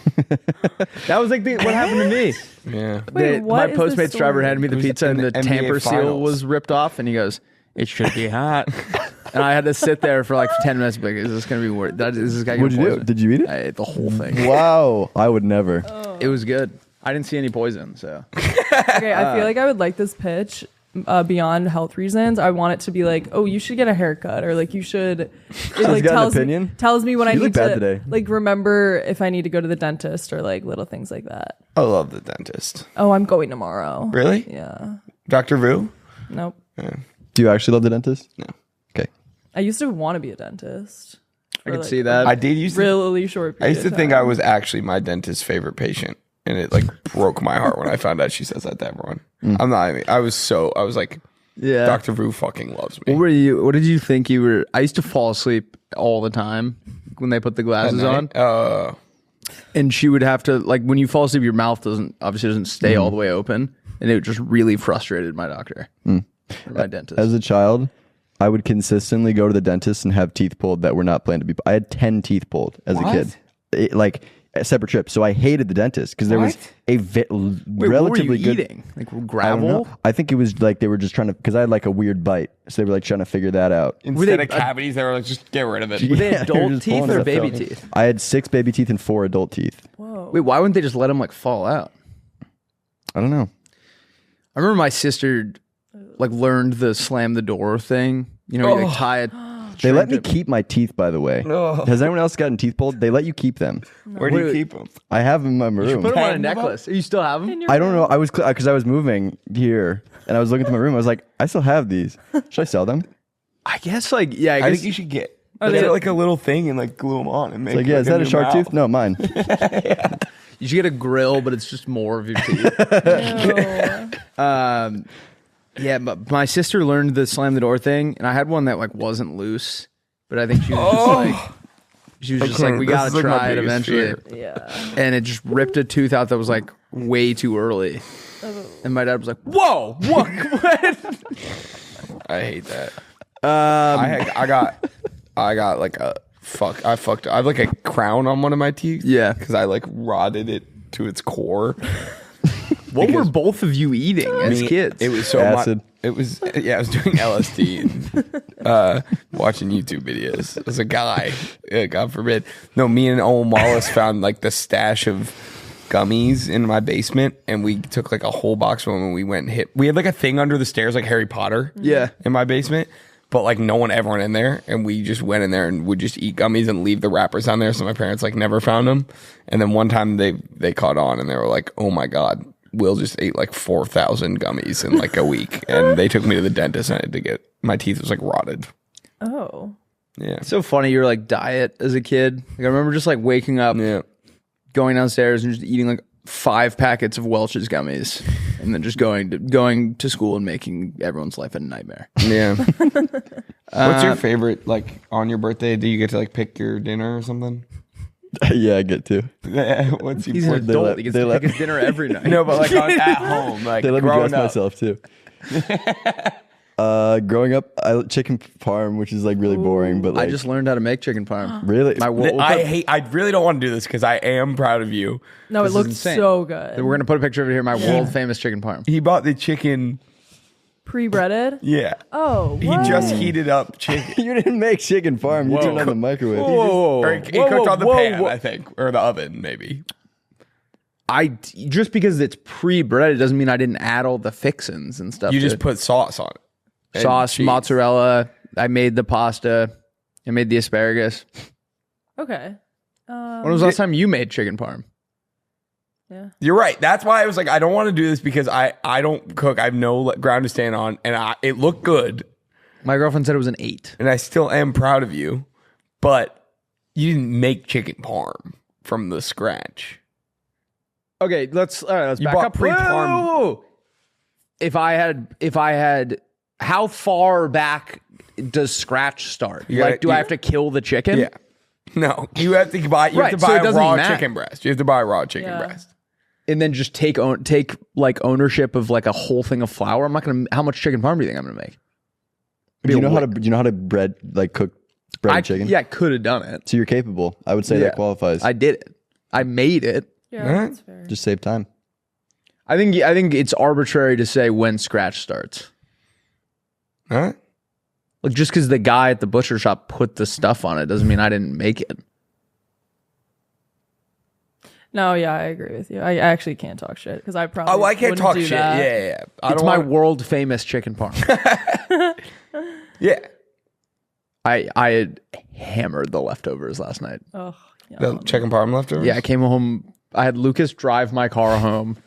that was like what happened to me. Yeah. Wait, what My is the Postmates driver story? handed me the was pizza, and in the the NBA tamper seal finals. was ripped off, and he goes, "It should be hot." And I had to sit there for like 10 minutes. Like, is this gonna be worth? Is this guy gonna What'd you do? poison? Did you eat it? I ate the whole thing. Wow, I would never. It was good. I didn't see any poison, so Okay, I feel like I would like this pitch beyond health reasons. I want it to be like, oh, you should get a haircut, or like you should. It like got an tells opinion? me, tells me when I You need look bad to today. like remember if I need to go to the dentist or like little things like that. I love the dentist. Oh, I'm going tomorrow. Really? Yeah. Dr. Vu? Nope. Do you actually love the dentist? No. Okay. I used to want to be a dentist. I could see that. I did used to. Really short. I used to period of think time. I was actually my dentist's favorite patient, and it like broke my heart when I found out she says that to everyone. I'm not. I mean, I was like, Yeah. Dr. Vu fucking loves me. What did you think you were? I used to fall asleep all the time when they put the glasses on. And she would have to, like, when you fall asleep, your mouth doesn't stay all the way open. And it just really frustrated my doctor, or my dentist. As a child, I would consistently go to the dentist and have teeth pulled that were not planned to be. I had 10 teeth pulled as a kid, like a separate trip. So I hated the dentist because there was a relatively what were you good. eating? Like I don't gravel? know. I think it was like they were just trying to, because I had like a weird bite, so they were like trying to figure that out. Instead of cavities, they were like, just get rid of it. Were they Yeah, they were adult just teeth pulling or it baby out. teeth? I had 6 baby teeth and 4 adult teeth. Wait, why wouldn't they just let them like fall out? I don't know. I remember my sister like learned the slam the door thing. You know, you like tie it. They let me keep my teeth, by the way. Has anyone else gotten teeth pulled? They let you keep them. Where do you keep them? I have them in my room. Put them on a Hang them necklace. You still have them? I don't know. I was because I was moving here and I was looking through my room. I was like, I still have these. Should I sell them? I guess like yeah. I I guess think you should get they- like a little thing and like glue them on and make Like, yeah, is that a shark tooth? No, mine. you should get a grill, but it's just more of your teeth. Yeah, but my sister learned the slam the door thing, and I had one that like wasn't loose, but I think she was just like, we gotta This is, like, my try it biggest eventually, fear. Yeah. and it just ripped a tooth out that was like way too early, and my dad was like, "Whoa, what?" I hate that. I got like a I have like a crown on one of my teeth. Yeah. because I like rotted it to its core. What were both of you eating as kids? It was so Acid. I was doing LSD and watching YouTube videos as a guy. God forbid. No, me and Owen Wallace found like the stash of gummies in my basement, and we took like a whole box of them and we went and hit. We had like a thing under the stairs like Harry Potter. Yeah. in my basement. But like no one ever went in there, and we just went in there and would just eat gummies and leave the wrappers on there. So my parents like never found them. And then one time they caught on and they were like, "Oh my god, Will just ate like 4,000 gummies in like a week." And they took me to the dentist, and I had to get my teeth was like rotted. Oh. Yeah, It's so funny your like diet as a kid. Like I remember just like waking up, yeah. going downstairs and just eating like 5 packets of Welch's gummies, and then just going to school and making everyone's life a nightmare. Yeah. What's your favorite, like, on your birthday? Do you get to, like, pick your dinner or something? Yeah, I get to. What's He's an They adult. let- He gets they to let- pick his dinner every night. No, but, like, at home. Like, They let me dress growing up. myself too. Growing up, I chicken parm, which is like really boring, but like I just learned how to make chicken parm. really. I really don't want to do this because I am proud of you. No, This it is looked insane. so good. We're gonna put a picture of it here. My world famous chicken parm. He bought the chicken Pre-breaded? Yeah. Oh, He what? just heated up chicken. You didn't make chicken farm. You turned on the microwave. Or he cooked on the pan, I think, or the oven, maybe. Just because it's pre-breaded doesn't mean I didn't add all the fixins and stuff. You just put sauce on it. And sauce, cheese. mozzarella. I made the pasta. I made the asparagus. Okay. When was the last time you made chicken parm? Yeah. You're right. That's why I was like, I don't want to do this because I don't cook. I have no ground to stand on, and it looked good. My girlfriend said it was an 8. And I still am proud of you, but you didn't make chicken parm from the scratch. Okay, let's back bought up. pre-parm. Whoa. If I had, how far back does scratch start? Do I have to kill the chicken? Yeah. No, you have to buy. You Right, have to so buy it a doesn't raw matter. chicken breast. You have to buy a raw chicken breast. And then just take like ownership of like a whole thing of flour. I'm not gonna. How much chicken parm do you think I'm gonna make? Do you know how to cook breaded chicken? Yeah, I could have done it. So you're capable. I would say that qualifies. I did it. I made it. Yeah, Alright. that's fair. Just save time. I think it's arbitrary to say when scratch starts. Huh? Like just because the guy at the butcher shop put the stuff on it doesn't mean I didn't make it. No, yeah, I agree with you. I actually can't talk shit because I probably Oh, I can't wouldn't talk do shit. that. Yeah. I It's don't my wanna- world famous chicken parm. Yeah. I had hammered the leftovers last night. Oh, yeah. The chicken parm leftovers? Yeah, I came home. I had Lucas drive my car home.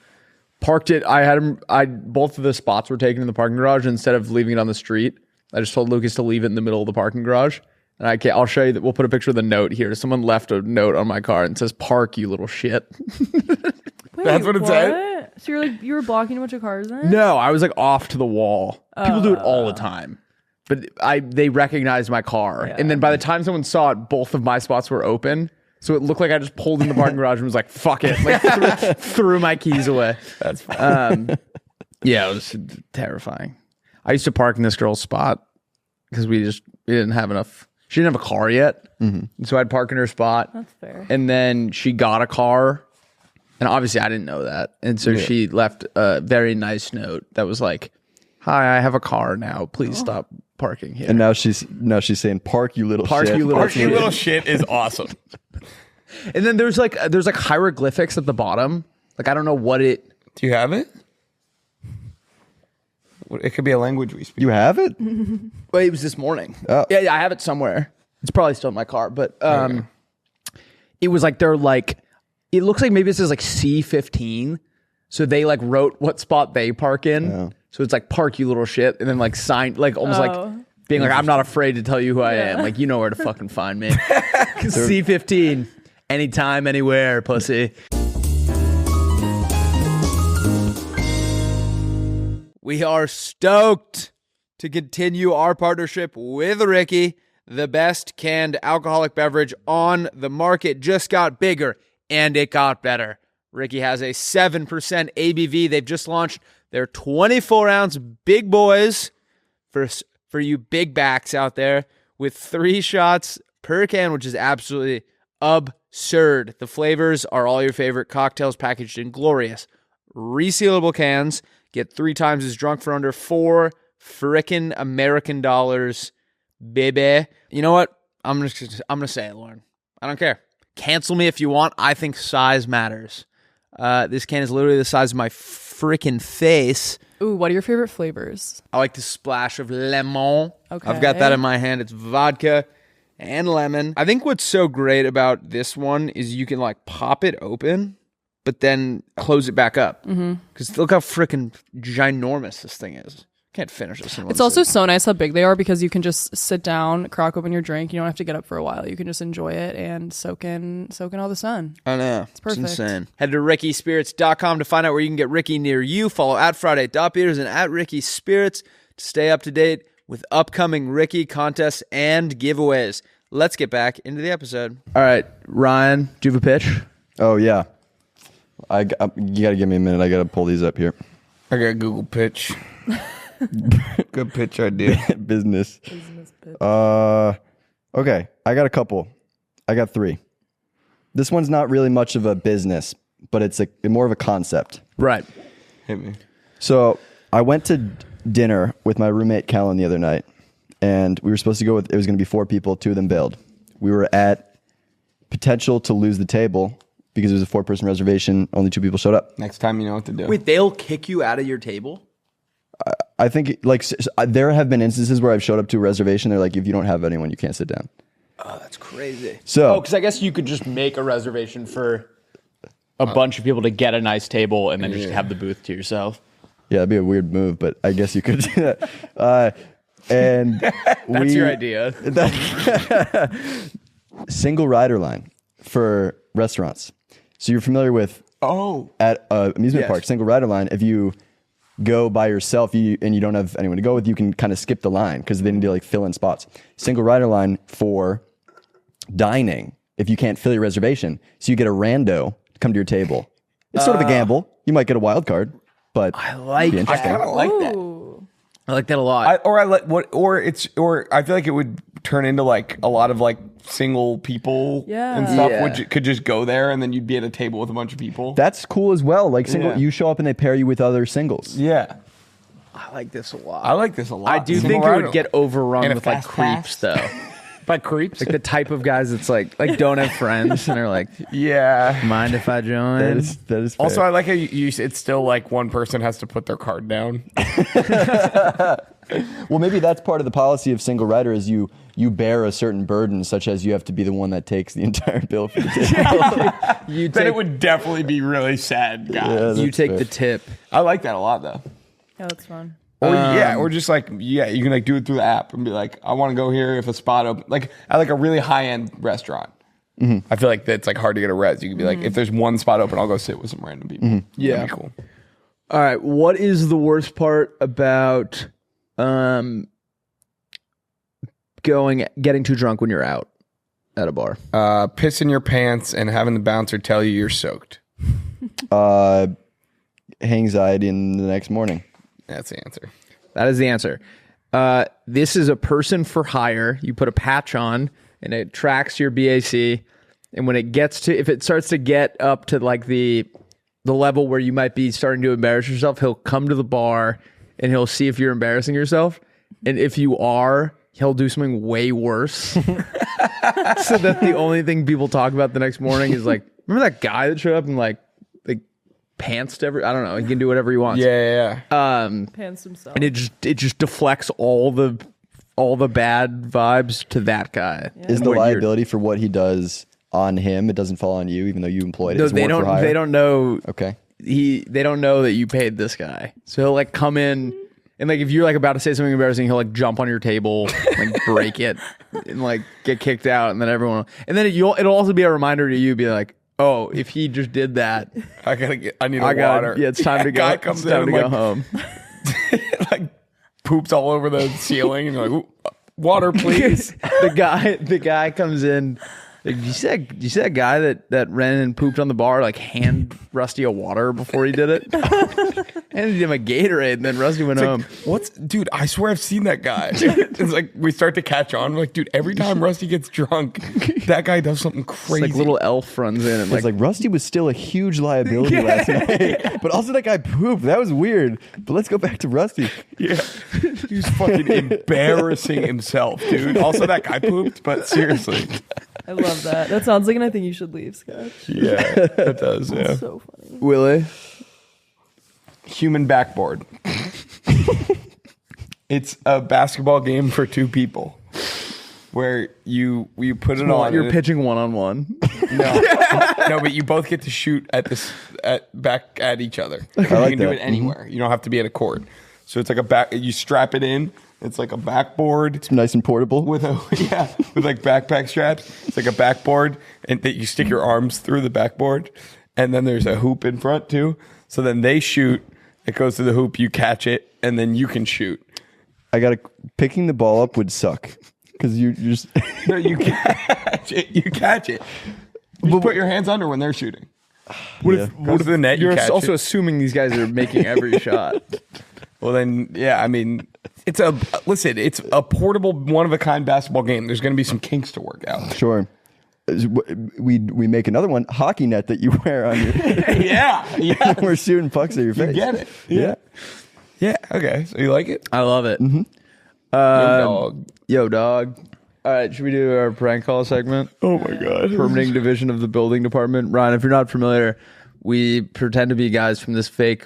Parked it. Both of the spots were taken in the parking garage. Instead of leaving it on the street, I just told Lucas to leave it in the middle of the parking garage. And I'll show you that. We'll put a picture of the note here. Someone left a note on my car and says, "Park, you little shit." Wait, That's what it said? So you were blocking a bunch of cars then? No, I was like off to the wall. People do it all the time. But they recognized my car. Yeah. And then by the time someone saw it, both of my spots were open. So it looked like I just pulled in the parking garage and was like, fuck it. Like threw my keys away. That's fine. Yeah, it was terrifying. I used to park in this girl's spot because we didn't have enough. She didn't have a car yet. Mm-hmm. So I'd park in her spot. That's fair. And then she got a car. And obviously I didn't know that. And so she left a very nice note that was like, "Hi, I have a car now. Please stop parking here." And now she's saying, "Park, you little Park, shit." you little Park, you little shit is awesome. And then there's like hieroglyphics at the bottom. Like I don't know what it. Do you have it? It could be a language we speak. You have it? Well, it was this morning. Oh. Yeah, I have it somewhere. It's probably still in my car, but it was like they're like. It looks like maybe it says like C15. So they like wrote what spot they park in. Oh. So it's like "Park, you little shit," and then like signed like almost like being like, "I'm not afraid to tell you who I am. Like you know where to fucking find me." C15. Anytime, anywhere, pussy. We are stoked to continue our partnership with Ricky. The best canned alcoholic beverage on the market just got bigger and it got better. Ricky has a 7% ABV. They've just launched their 24-ounce big boys for you big backs out there with 3 shots per can, which is absolutely absurd. The flavors are all your favorite cocktails packaged in glorious resealable cans. Get 3 times as drunk for under $4 frickin' American dollars, baby. You know what? I'm gonna say it, Lauren. I don't care. Cancel me if you want. I think size matters. This can is literally the size of my frickin' face. Ooh, what are your favorite flavors? I like the splash of lemon. Okay. I've got that in my hand. It's vodka and lemon. I think what's so great about this one is you can like pop it open, but then close it back up. Because look how frickin' ginormous this thing is. Can't finish this in one It's also sitting. so nice how big they are because you can just sit down, crack open your drink. You don't have to get up for a while. You can just enjoy it and soak in all the sun. I know. It's perfect. insane. Head to rickyspirits.com to find out where you can get Ricky near you. Follow at Friday.Beers and at Ricky Spirits to stay up to date with upcoming Ricky contests and giveaways. Let's get back into the episode. All right, Ryan, do you have a pitch? Oh yeah. You gotta give me a minute. I gotta pull these up here. I got a Google pitch. Good pitch idea. Business. bit. Okay. I got a couple. I got 3. This one's not really much of a business, but it's more of a concept. Right. Hit me. So I went to dinner with my roommate Callan the other night, and we were supposed to go with. It was going to be 4 people. 2 of them bailed. We were at potential to lose the table because it was a 4-person reservation. Only 2 people showed up. Next time you know what to do. Wait, they'll kick you out of your table? I think there have been instances where I've showed up to a reservation. They're like, if you don't have anyone, you can't sit down. Oh, that's crazy. So, because I guess you could just make a reservation for a bunch of people to get a nice table and then just have the booth to yourself. Yeah, that'd be a weird move, but I guess you could do that. And That's your idea. Single rider line for restaurants. So you're familiar with at amusement park, single rider line. If you go by yourself and you don't have anyone to go with, you can kind of skip the line because they need to like fill in spots. Single rider line for dining if you can't fill your reservation. So you get a rando to come to your table. It's sort of a gamble. You might get a wild card, but I like I kind of like that. I like that a lot. I feel like it would turn into like a lot of like single people and stuff could just go there and then you'd be at a table with a bunch of people. that's cool as well. Like you show up and they pair you with other singles. Yeah. I like this a lot. I like this a lot. I do think it would get overrun with like creeps though. By creeps? Like the type of guys that's like don't have friends and are like, yeah. mind if I join? That is fair. Also, I like how it's still like one person has to put their card down. Well, maybe that's part of the policy of single rider is you bear a certain burden, such as you have to be the one that takes the entire bill for the table. Then it would definitely be really sad, guys. Yeah, you take fair. the tip. I like that a lot, though. Yeah, that's fun. Or just like, you can like do it through the app and be like, I want to go here if a spot open, like at like a really high end restaurant. Mm-hmm. I feel like that's like hard to get a res. You could be like, if there's one spot open, I'll go sit with some random people. Mm-hmm. Yeah. That'd be cool. All right. What is the worst part about getting too drunk when you're out at a bar? Pissing your pants and having the bouncer tell you you're soaked. Anxiety in the next morning. That's the answer. That is the answer. This is a person for hire. You put a patch on and it tracks your BAC. And when if it starts to get up to like the level where you might be starting to embarrass yourself, he'll come to the bar and he'll see if you're embarrassing yourself. And if you are, he'll do something way worse. So that the only thing people talk about the next morning is like, remember that guy that showed up and like pantsed I don't know. He can do whatever he wants. Yeah. Pants himself. And it just deflects all the bad vibes to that guy. Yeah. Is the liability for what he does on him? It doesn't fall on you, even though you employed it. No, It's they work don't. for hire? They don't know. Okay. They don't know that you paid this guy. So he'll like come in and like if you're like about to say something embarrassing, he'll like jump on your table, like break it, and like get kicked out, and then everyone. And then it'll also be a reminder to you, be like, oh, if he just did that, I need water. Yeah, it's time to go. Guy comes it's time in to and go home. like poops all over the ceiling and you're like, water, please. the guy comes in. Like, you see that guy that ran and pooped on the bar, like hand Rusty a water before he did it? Handed him a Gatorade, and then Rusty went home. Dude, I swear I've seen that guy. It's like we start to catch on. We're like, dude, every time Rusty gets drunk, that guy does something crazy. It's like little elf runs in and It's like Rusty was still a huge liability last night, but also that guy pooped. That was weird. But let's go back to Rusty. Yeah, he was fucking embarrassing himself, dude. Also, that guy pooped, but seriously. I love that. That sounds like anything you should leave, Scott. Yeah, it does. Yeah. That's so funny. Willie. Human backboard. It's a basketball game for 2 people where you put it on. You're pitching 1-on-1. No, but you both get to shoot back at each other. like You can do that. it anywhere. You don't have to be at a court. So it's like you strap it in. It's like a backboard. It's nice and portable. With like backpack straps. It's like a backboard and that you stick your arms through the backboard. And then there's a hoop in front too. So then they shoot. It goes to the hoop. You catch it, and then you can shoot. Picking the ball up would suck because you just No, you catch it. You catch it. You just put your hands under when they're shooting. What if the net? You're you catch also it? assuming these guys are making every shot. Well, then, yeah. I mean, it's a portable, one of a kind basketball game. There's going to be some kinks to work out. sure. We make another one, hockey net that you wear on your. Yeah. We're shooting pucks at your face. You get it. Yeah. Yeah. Okay. So you like it? I love it. Dog. Yo, dog. All right, should we do our prank call segment? Oh my god. Permitting division of the building department. Ryan, if you're not familiar, we pretend to be guys from this fake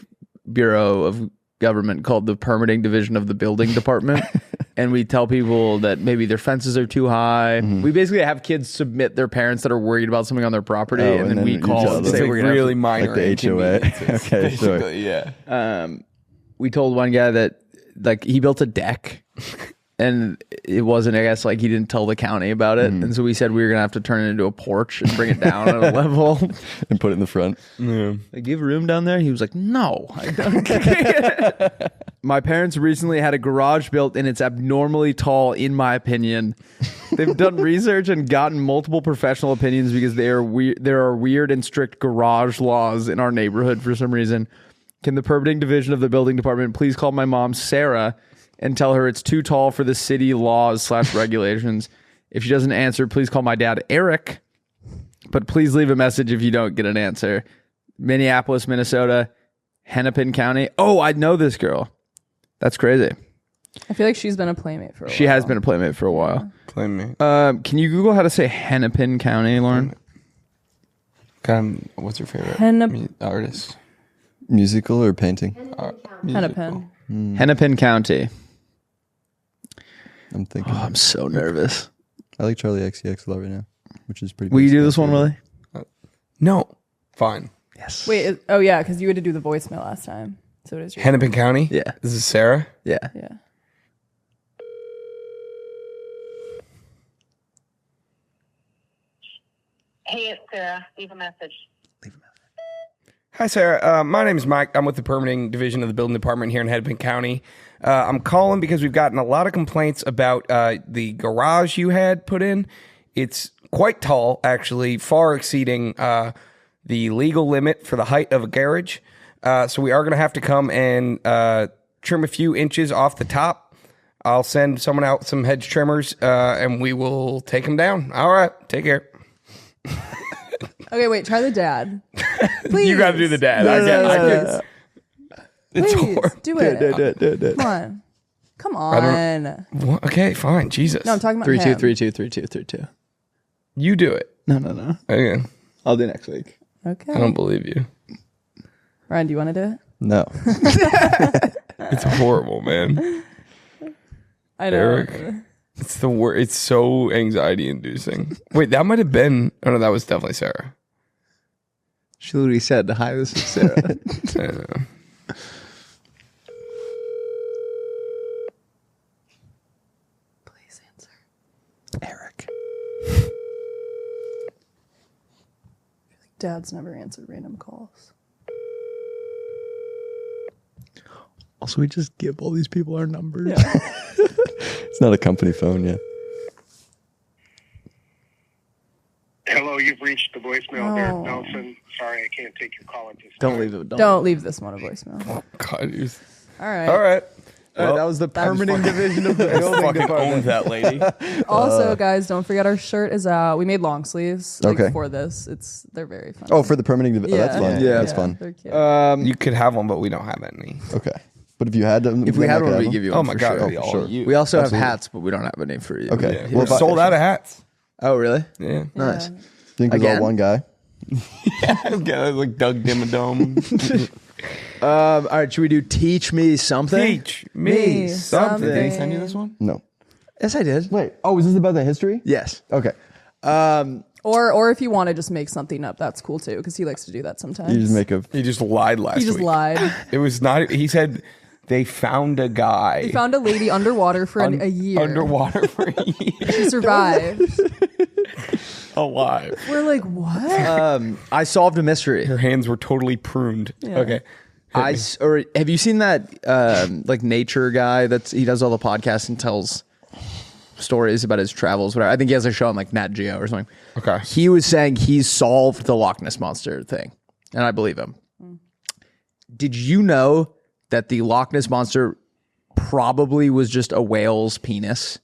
bureau of government called the permitting division of the building department. And we tell people that maybe their fences are too high. We basically have kids submit their parents that are worried about something on their property, and then we you call tell and them. say It's we're like gonna really have minor. Like the HOA. inconveniences, Okay, sure. basically, yeah. to, we told one guy that like he built a deck and it wasn't, I guess, like he didn't tell the county about it. And so we said we were gonna have to turn it into a porch and bring it down at a level. And put it in the front. Yeah. Like, do you have room down there? He was like, no, I don't. My parents recently had a garage built and it's abnormally tall, in my opinion. They've done research and gotten multiple professional opinions because there are weird and strict garage laws in our neighborhood for some reason. Can the permitting division of the building department please call my mom, Sarah, and tell her it's too tall for the city laws / regulations? If she doesn't answer, please call my dad, Eric. But please leave a message if you don't get an answer. Minneapolis, Minnesota, Hennepin County. Oh, I know this girl. That's crazy. I feel like she's been a playmate for a while. She has been a playmate for a while. Play me. Can you Google how to say Hennepin County, Lauren? What's your favorite artist? Musical or painting? Hennepin. Hennepin County. I'm thinking. Oh, I'm so nervous. I like Charlie XCX a lot right now, which is pretty Will you basic. do this one, Willie? No. Fine. Yes. Wait, oh yeah, because you had to do the voicemail last time. So it is your Hennepin County? Yeah. This is Sarah? Yeah. Yeah. Hey, it's Sarah. Leave a message. Hi, Sarah. My name is Mike. I'm with the permitting division of the building department here in Hennepin County. I'm calling because we've gotten a lot of complaints about the garage you had put in. It's quite tall, actually, far exceeding the legal limit for the height of a garage. So we are going to have to come and trim a few inches off the top. I'll send someone out with some hedge trimmers, and we will take them down. All right. Take care. Okay, wait, try the dad. Please. You got to do the dad. I can. It's Please, horrible. do it. Do it. Come on. Come on. What? Okay, fine. Jesus. No, I'm talking about 3 2 him. 3 2 3 2 3 2. You do it. No. Okay. I'll do next week. Okay. I don't believe you. Ryan, do you want to do it? No. It's horrible, man. I know. Eric. It's the worst. It's so anxiety inducing. Wait, that might have been. Oh no, that was definitely Sarah. She literally said, hi, this is Sarah. Please answer. Eric. Dad's never answered random calls. Also, we just give all these people our numbers. It's not a company phone yet. Hello, you've reached the voicemail there, Oh. Nelson. Sorry, I can't take your call at this Don't time. leave it. Don't leave this one a voicemail. God, he's... All right. All right. That was the permitting division of the building Fucking department. owned that lady. Also, guys, don't forget our shirt is out. We made long sleeves Okay. for this. They're very fun. Oh, for the permitting. Oh, that's fun. Yeah. That's fun. They're cute. You could have one, but we don't have any. Okay. But if you had them, If we had one, we'd give you one. Oh my for God, sure. it'd be all sure. you. We also Absolutely. have hats, but we don't have any for you. Okay. Yeah, Well, we're if I- sold out of hats. Oh, really? Yeah. Nice. think there's Again? all one guy. Yeah, like Doug Dimmadome. All right, should we do Teach Me Something? Teach me something. Did he something. send you this one? No. Yes, I did. Wait. Oh, is this about the history? Yes. Okay. Or if you want to just make something up, that's cool too, because he likes to do that sometimes. You just make a. He just lied last week. He just lied. It was not. He said they found a guy. He found a lady underwater for a year. Underwater for a year. She survived. Alive. We're like, what? I solved a mystery. Her hands were totally pruned. Okay. Or have you seen that like nature guy he does all the podcasts and tells stories about his travels, whatever. I think he has a show on like Nat Geo or something. Okay. He was saying he's solved the Loch Ness Monster thing, and I believe him. Did you know that the Loch Ness Monster probably was just a whale's penis?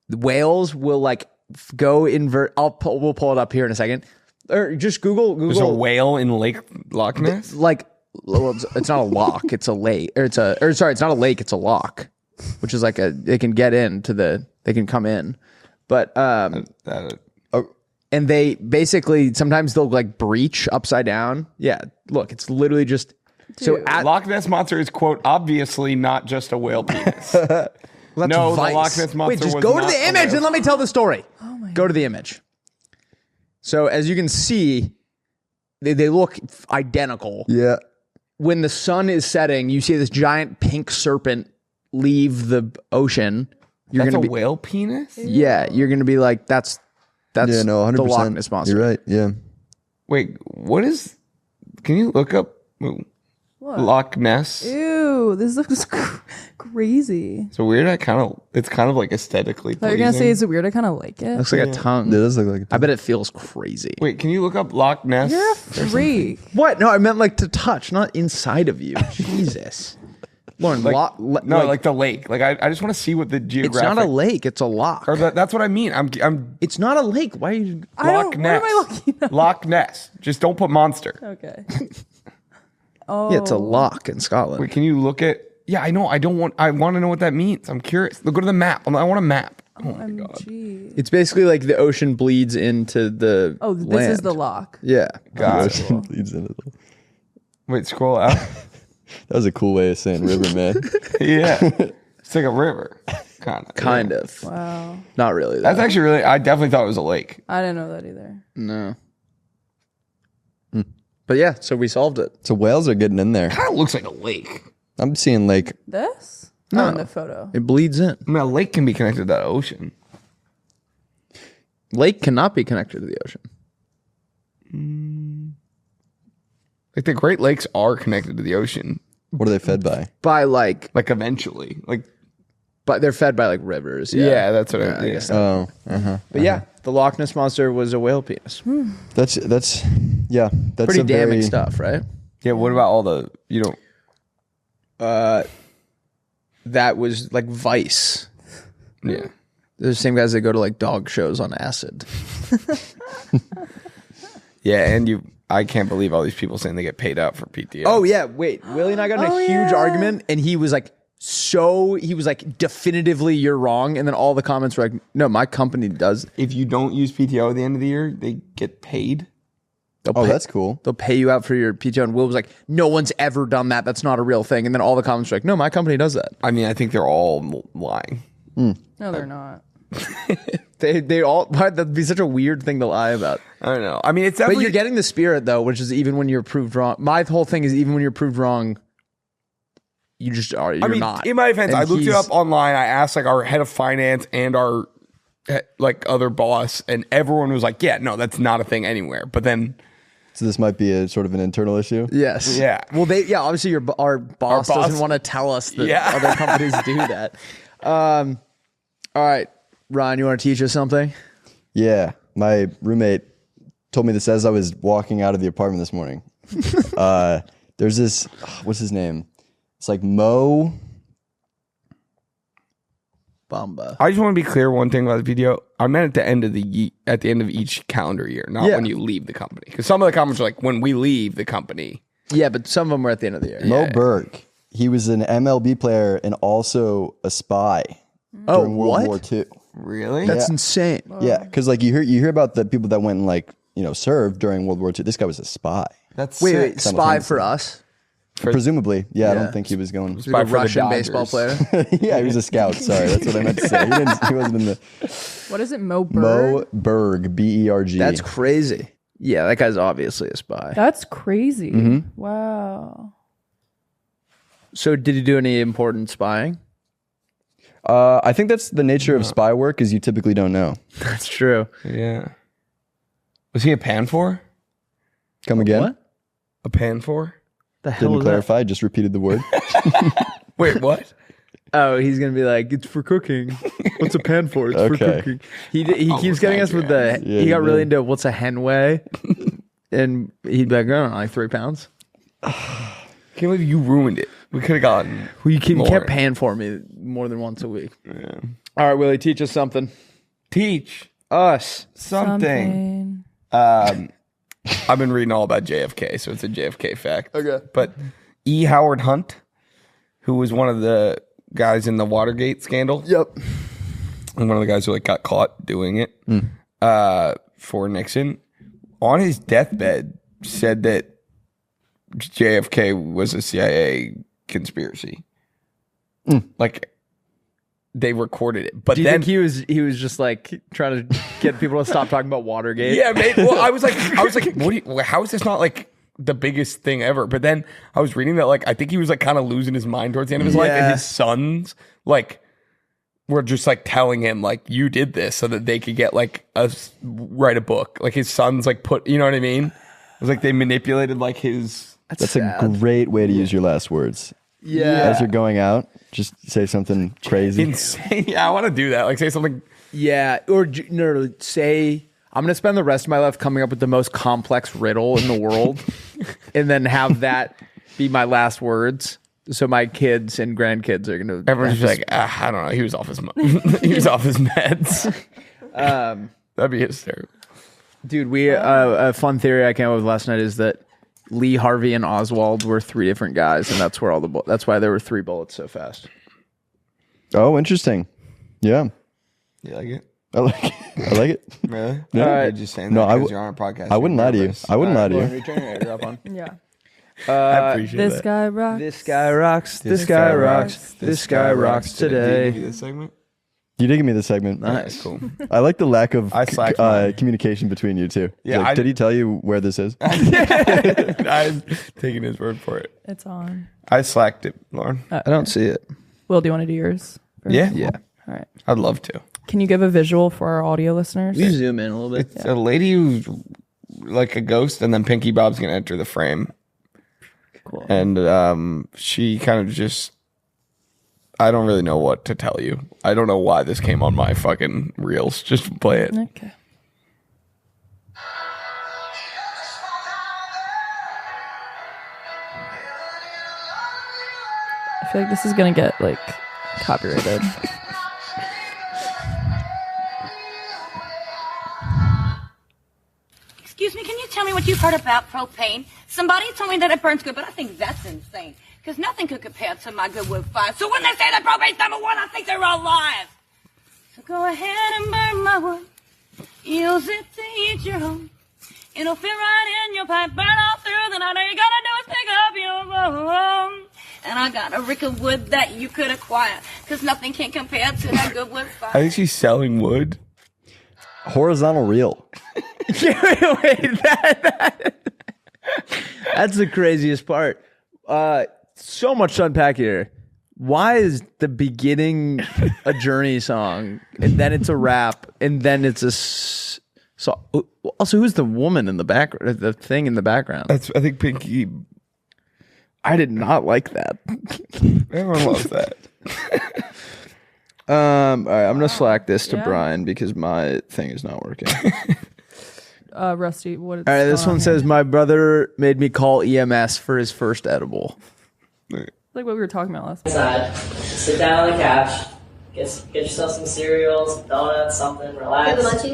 The whales will like go invert. We'll pull it up here in a second. Or just Google. There's a whale in Lake Loch Ness? Like well, it's not a lock. It's a lake. Or it's not a lake. It's a lock, which is like they can get into they can come in, but and they basically sometimes they'll like breach upside down. Yeah, look, it's literally just Loch Ness Monster is quote obviously not just a whale penis. Well, no, Vice. the Loch Ness Monster. Wait, just was go to not the a image whale. and let me tell the story. Oh my go to the image. So as you can see, they look identical. Yeah. When the sun is setting, you see this giant pink serpent leave the ocean. You're That's gonna a whale penis. Yeah, you're gonna be like, that's Yeah, no, 100%. the Loch Ness Monster. You're right. Yeah. Wait, what is? Can you look up Loch Ness? Ew, this looks crazy. So weird. It's kind of like aesthetically. I thought you were gonna say is it weird? I kind of like it. Looks like a tongue. It does look like I bet it feels crazy. Wait, can you look up Loch Ness? You're a freak. What? No, I meant like to touch, not inside of you. Jesus. Lauren, like the lake. Like I just want to see what the geographic. it's not a lake, it's a lock. Or that's what I mean. I'm It's not a lake. Why are you Loch Ness. What am I looking at? Loch Ness. Just don't put monster. Okay. Yeah, it's a lock in Scotland. Wait, can you look at? Yeah, I know. I want to know what that means. I'm curious. Look, go to the map. I want a map. Oh my god. OMG. It's basically like the ocean bleeds into the Oh, this land. is the lock. Yeah. Gosh. Leads into the- Wait, scroll out. That was a cool way of saying river, man. Yeah, it's like a river. Kind of. Wow. Not really. Though. That's actually really. I definitely thought it was a lake. I didn't know that either. No. But yeah, so we solved it. So whales are getting in there. Kind of looks like a lake. I'm seeing like This? No. Oh, in the photo. It bleeds in. I mean, a lake can be connected to the ocean. Lake cannot be connected to the ocean. Like the Great Lakes are connected to the ocean. what are they fed by? By like, Like eventually. Like but they're fed by like rivers. yeah, that's what Yeah, I guess. Oh, But yeah, the Loch Ness Monster was a whale penis. that's yeah. That's Pretty a damning very, stuff, right? Yeah. What about all the That was like Vice. Yeah. They're the same guys that go to like dog shows on acid. Yeah, and I can't believe all these people saying they get paid out for PTO. Oh yeah, wait. Willie and I got in a huge argument, and he was like, definitively you're wrong, and then all the comments were like, no, my company does. If you don't use PTO at the end of the year, they get paid. Oh, that's cool. They'll pay you out for your PTO, and Will was like, no one's ever done that. That's not a real thing. And then all the comments were like, no, my company does that. I mean, I think they're all lying. No, they're not. They all. Why that'd be such a weird thing to lie about. I don't know. I mean, it's But definitely. you're getting the spirit though, which is even when you're proved wrong. My whole thing is even when you're proved wrong, you just are. You're not. In my defense, And I looked it he's- up online. I asked like our head of finance and our like other boss, and everyone was like, "Yeah, no, that's not a thing anywhere." But then, So this might be a sort of an internal issue. Yes. Yeah. Well, obviously our boss boss- doesn't want to tell us that Yeah. other companies do that. All right, Ryan, you want to teach us something? Yeah, my roommate told me this as I was walking out of the apartment this morning. There's this, what's his name? It's like Mo. Bamba. I just want to be clear one thing about the video. I meant at the end of at the end of each calendar year, not Yeah. when you leave the company. Because some of the comments are like when we leave the company. Yeah, but some of them were at the end of the year. Mo Berg. He was an MLB player and also a spy during World War II. Really? That's insane. Yeah, because like you hear about the people that went and like served during World War II. This guy was a spy. That's Wait, sick. spy for us? Presumably, yeah. I Yeah. don't think he was going. Spy A for the Russian baseball Dodgers. player? Yeah, he was a scout. Sorry, that's what I meant to say. He wasn't in the What is it? Mo Berg? Mo Berg, Berg. That's crazy. Yeah, that guy's obviously a spy. That's crazy. Mm-hmm. Wow. So did he do any important spying? I think that's the nature of spy work, is you typically don't know. That's true. Yeah. Was he a pan for? Come again? What? A pan for? The hell Didn't is that? clarify. Just repeated the word. Wait, what? Oh, he's gonna be like, it's for cooking. What's a pan for? It's for Okay. cooking. He keeps getting us with the. Yeah, he he got really did. into what's a hen weigh, and he'd be like, I don't know, like 3 pounds. Can't believe you ruined it. We could have gotten. Well, you more. kept paying for me more than once a week. Yeah. All right, Willie, teach us something. Teach Us. something. I've been reading all about JFK, so it's a JFK fact. Okay. But E. Howard Hunt, who was one of the guys in the Watergate scandal. Yep. And one of the guys who like got caught doing it for Nixon, on his deathbed said that JFK was a CIA conspiracy. Like they recorded it, but Do you then think he was just like trying to get people to stop talking about Watergate? yeah, mate. Well, I was like, how is this not like the biggest thing ever? But then I was reading that like I think he was like kind of losing his mind towards the end of his life, and his sons like were just like telling him like you did this so that they could get like write a book. Like his sons like put, you know what I mean? It was like they manipulated like his. That's a great way to use your last words. Yeah. As you're going out, just say something crazy. Insane. Yeah, I want to do that. Like say something. Yeah. Or no, say, I'm going to spend the rest of my life coming up with the most complex riddle in the world and then have that be my last words. So my kids and grandkids are going to. Everyone's just like, I don't know. He was off his he was off his meds. That'd be hysterical. Dude, a fun theory I came up with last night is that Lee Harvey and Oswald were 3 different guys, and that's where that's why there were 3 bullets so fast. Oh, interesting. Yeah. You like it? I like it. I like it. Really? Yeah. You're just saying No, that I because w- you're on a podcast. I wouldn't lie to you. I wouldn't lie to you. Yeah. I appreciate This that. guy rocks. This guy rocks. This guy rocks. This guy rocks Did I give today. you this segment? You did give me the segment. Nice. Cool. I like the lack of I slacked mine. communication between you two. Yeah, Like, did he tell you where this is? I'm taking his word for it. It's on. I slacked it, Lauren. I don't see it. Will, do you want to do yours first? Yeah? Yeah. All right. I'd love to. Can you give a visual for our audio listeners? You zoom in a little bit. It's a lady who's like a ghost, and then Pinky Bob's going to enter the frame. Cool. And she kind of just, I don't really know what to tell you. I don't know why this came on my fucking reels. Just play it. Okay. I feel like this is gonna get like copyrighted. Excuse me, can you tell me what you've heard about propane? Somebody told me that it burns good, but I think that's insane. Because nothing could compare to my good wood fire. So when they say that propane's number 1, I think they're all liars. So go ahead and burn my wood. Use it to heat your home. It'll fit right in your pipe, burn all through the night. All you gotta do is pick up your phone. And I got a rick of wood that you could acquire. Because nothing can compare to that good wood fire. I think she's selling wood. Horizontal reel. Wait, that's the craziest part. So much to unpack here. Why is the beginning a Journey song, and then it's a rap, and then it's a song? Also, who's the woman in the background? The thing in the background. I think Pinky. I did not like that. Everyone loves that. All right, I'm gonna slack this to Yeah. Brian because my thing is not working. Rusty, what is All right, this one says my brother made me call EMS for his first edible. like what we were talking about last time. Inside, sit down on the couch, get yourself some cereal, some donuts, something, relax.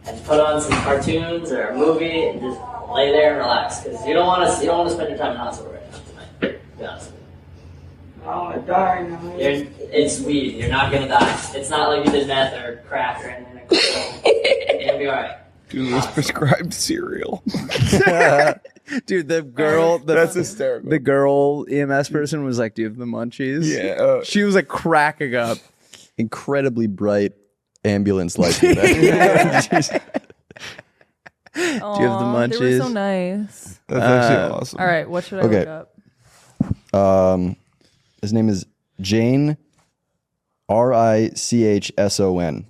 And put on some cartoons or a movie and just lay there and relax. Because you don't want to spend your time in the hospital right now tonight. To be honest with you. I'm gonna die. It's weed. You're not gonna die. It's not like you did meth or crack or anything. You're gonna be alright. Dude, was prescribed cereal. Dude, the girl, That's hysterical. The girl EMS person was like, "Do you have the munchies?" Yeah. She was like cracking up. Incredibly bright ambulance lights. in there. Do you have the munchies? They were so nice. That's actually awesome. All right, what should I Okay. look up? His name is Jane Richson.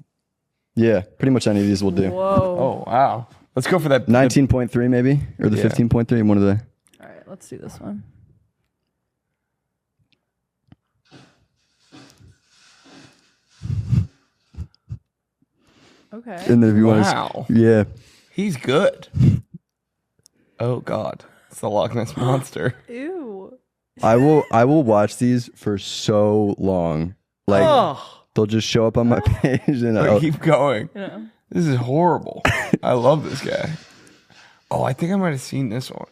Yeah, pretty much any of these will do. Whoa. Oh, wow. Let's go for that. 19.3 maybe, or the Yeah. 15.3, one of the. All right, let's do this one. Okay. And then if you Wow. want to, yeah, He's good. Oh, God. It's the Loch Ness Monster. Ew. I will watch these for so long. Like they'll just show up on my page, and But keep going. Yeah. This is horrible. I love this guy. Oh, I think I might have seen this one.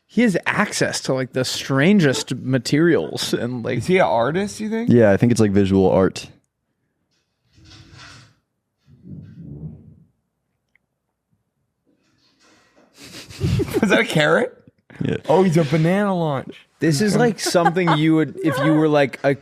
He has access to like the strangest materials and like. Is he an artist, you think? Yeah, I think it's like visual art. Is that a carrot? Yeah. Oh, he's a banana launch. This is like something you would, if you were like a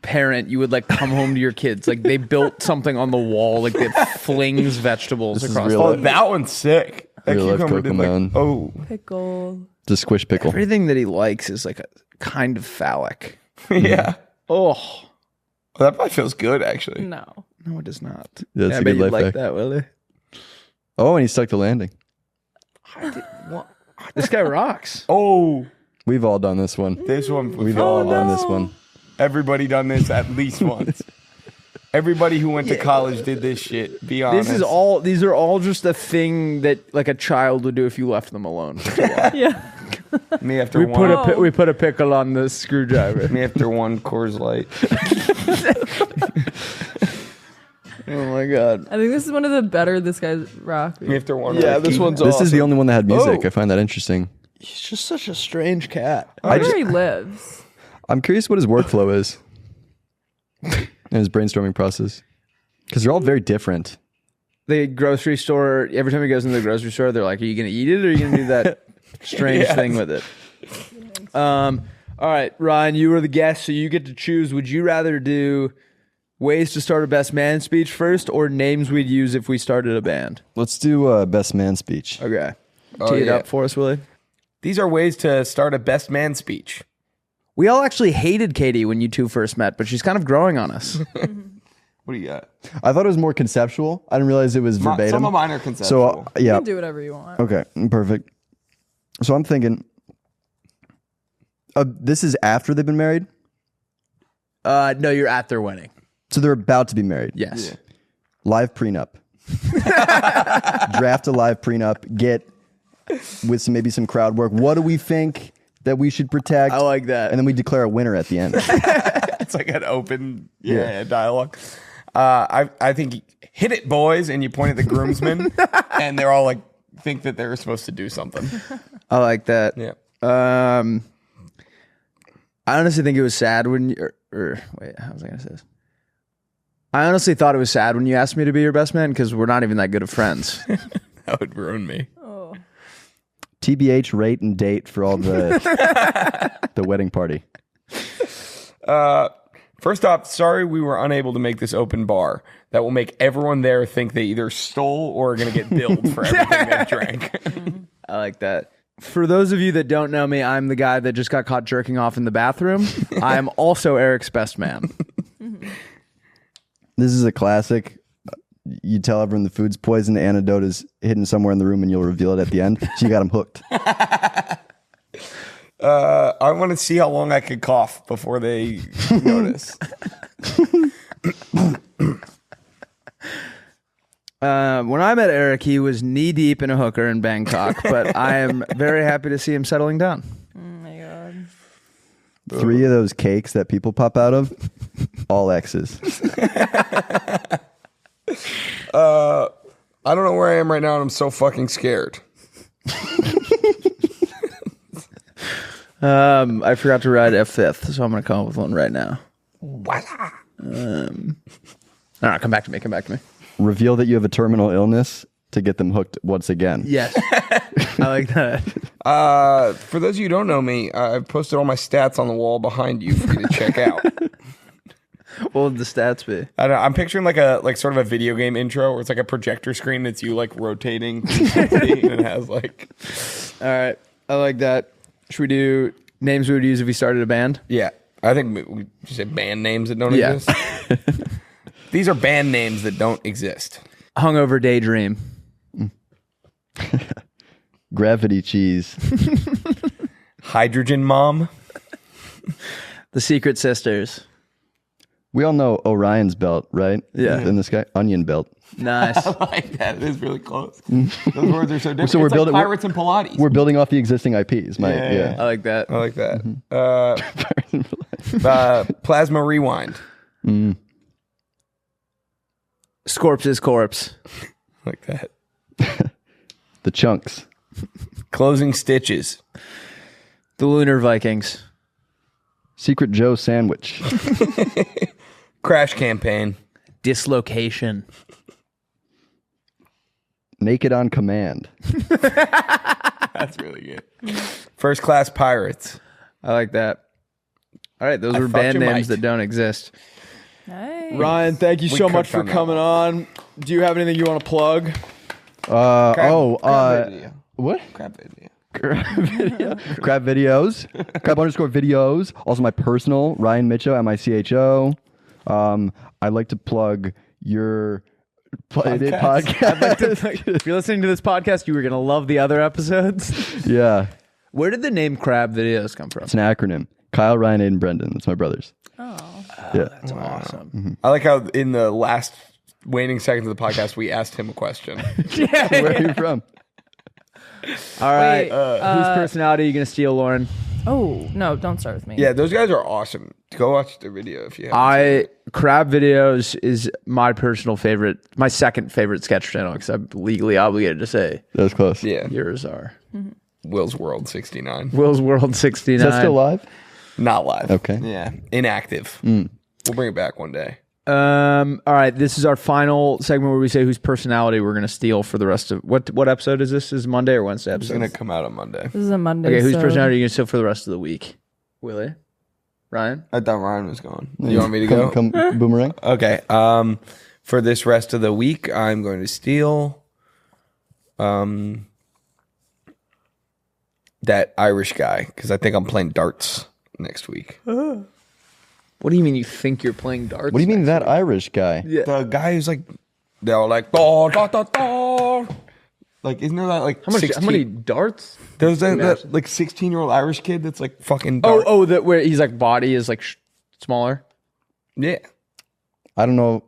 parent, you would like come home to your kids. Like they built something on the wall, like that flings vegetables This is across. real Oh, life. that one's sick. That Real life cucumber did like, Cocomelon. oh. Pickle. Just squish pickle. Everything that he likes is like a kind of phallic. Yeah. Oh Well, that probably feels good, actually. No. no, it does not. That's I a bet good you'd life like hack. that, Willie. Oh, and he stuck the landing. This guy rocks. Oh, We've all done this one. this one. We've all done this one. Everybody done this at least once. Everybody who went to college did this shit. Be honest. These are all just a thing that like a child would do if you left them alone. Yeah. Me after we one. we put a pickle on the screwdriver. Me after one Coors Light. Oh my god. I think this is one of the better this guy's rock. Me after one. Yeah, Ricky. this one's This is the awesome. only one that had music. Oh. I find that interesting. He's just such a strange cat. I wonder where he lives. I'm curious what his workflow is and his brainstorming process. Because they're all very different. The grocery store, every time he goes into the grocery store, they're like, are you going to eat it or are you going to do that strange thing with it? All right, Ryan, you were the guest, so you get to choose. Would you rather do ways to start a best man speech first or names we'd use if we started a band? Let's do best man speech. Okay. Oh, Tee it yeah. up for us, Willie. These are ways to start a best man speech. We all actually hated Katie when you two first met, but she's kind of growing on us. What do you got? I thought it was more conceptual. I didn't realize it was verbatim. Some of mine are conceptual. So, You yeah. can do whatever you want. Okay, perfect. So I'm thinking, this is after they've been married? No, you're at their wedding. So they're about to be married. Yes. Yeah. Live prenup. Draft a live prenup. Get with maybe some crowd work. What do we think that we should protect? I like that. And then we declare a winner at the end. It's like an open dialogue. I think hit it, boys, and you point at the groomsmen, and they're all like think that they're supposed to do something. I like that. Yeah. I honestly think it was sad when you, or wait, how was I going to say this? I honestly thought it was sad when you asked me to be your best man because we're not even that good of friends. That would ruin me. Oh. TBH, rate and date for all the the wedding party. First off, sorry we were unable to make this open bar. That will make everyone there think they either stole or are going to get billed for everything they drank. I like that. For those of you that don't know me, I'm the guy that just got caught jerking off in the bathroom. I'm also Eric's best man. This is a classic. You tell everyone the food's poison. The antidote is hidden somewhere in the room, and you'll reveal it at the end. So you got them hooked. I want to see how long I could cough before they notice. When I met Eric, he was knee deep in a hooker in Bangkok, but I am very happy to see him settling down. Oh my god. 3 of those cakes that people pop out of, all X's. I don't know where I am right now, and I'm so fucking scared. I forgot to ride F5th, so I'm going to come up with one right now. Voila. No, come back to me. Reveal that you have a terminal illness to get them hooked once again. Yes. I like that. For those of you who don't know me, I've posted all my stats on the wall behind you for you to check out. What would the stats be? I don't know, I'm picturing like sort of a video game intro where it's like a projector screen that's you like rotating and it has like. All right. I like that. Should we do names we would use if we started a band? Yeah, I think we just say band names that don't Yeah. exist. These are band names that don't exist. Hungover Daydream. Gravity cheese. Hydrogen Mom. The Secret Sisters. We all know Orion's belt, right? Yeah. In this guy, onion belt. Nice. I like that. It is really close. Those words are so different. So we're It's building like Pirates and Pilates. We're building off the existing IPs. Yeah. I like that. I like that. Plasma Rewind. Scorpse's Corpse. like that. The Chunks. Closing Stitches. The Lunar Vikings. Secret Joe Sandwich. Crash Campaign. Dislocation. Naked on Command. That's really good. First Class Pirates. I like that. All right, those I were thought band you names might. that don't exist. Nice. Ryan, thank you We so much cooked for on that coming on. Do you have anything you want to plug? What? Crab video. Crab videos. Crab_videos. Also my personal, Ryan Micho, Micho. I'd like to plug your Playdate podcast. If you're listening to this podcast, you were going to love the other episodes. Yeah. Where did the name Crab Videos come from? It's an acronym. Kyle, Ryan, Aiden, Brendan. That's my brothers. Oh. Yeah. That's awesome. Mm-hmm. I like how in the last waning seconds of the podcast, we asked him a question. Where are you from? All right. Wait, whose personality are you going to steal, Lauren? Oh, no, don't start with me. Yeah, those guys are awesome. Go watch the video if you have. Crab Videos is my personal favorite, my second favorite sketch channel because I'm legally obligated to say That was close. Yeah. yours are. Will's World 69. Will's World 69. Is that still live? Not live. Okay. Yeah. Inactive. We'll bring it back one day. All right, this is our final segment where we say whose personality we're going to steal for the rest of what episode is this? Is it Monday or Wednesday It's episode? going to come out on Monday. This is a Monday. Okay, whose so- personality are you going to steal for the rest of the week? Willie? Ryan? I thought Ryan was going. You want me to go? Come boomerang. Okay. For this rest of the week, I'm going to steal that Irish guy because I think I'm playing darts next week. What do you mean you think you're playing darts? What do you mean that Irish guy? Yeah. The guy who's like, they're all like, da, da, da, da. Like, isn't there that like How many 16 darts? There's that like 16-year-old Irish kid that's like fucking Oh, dart. that where he's like body is like smaller. Yeah. I don't know.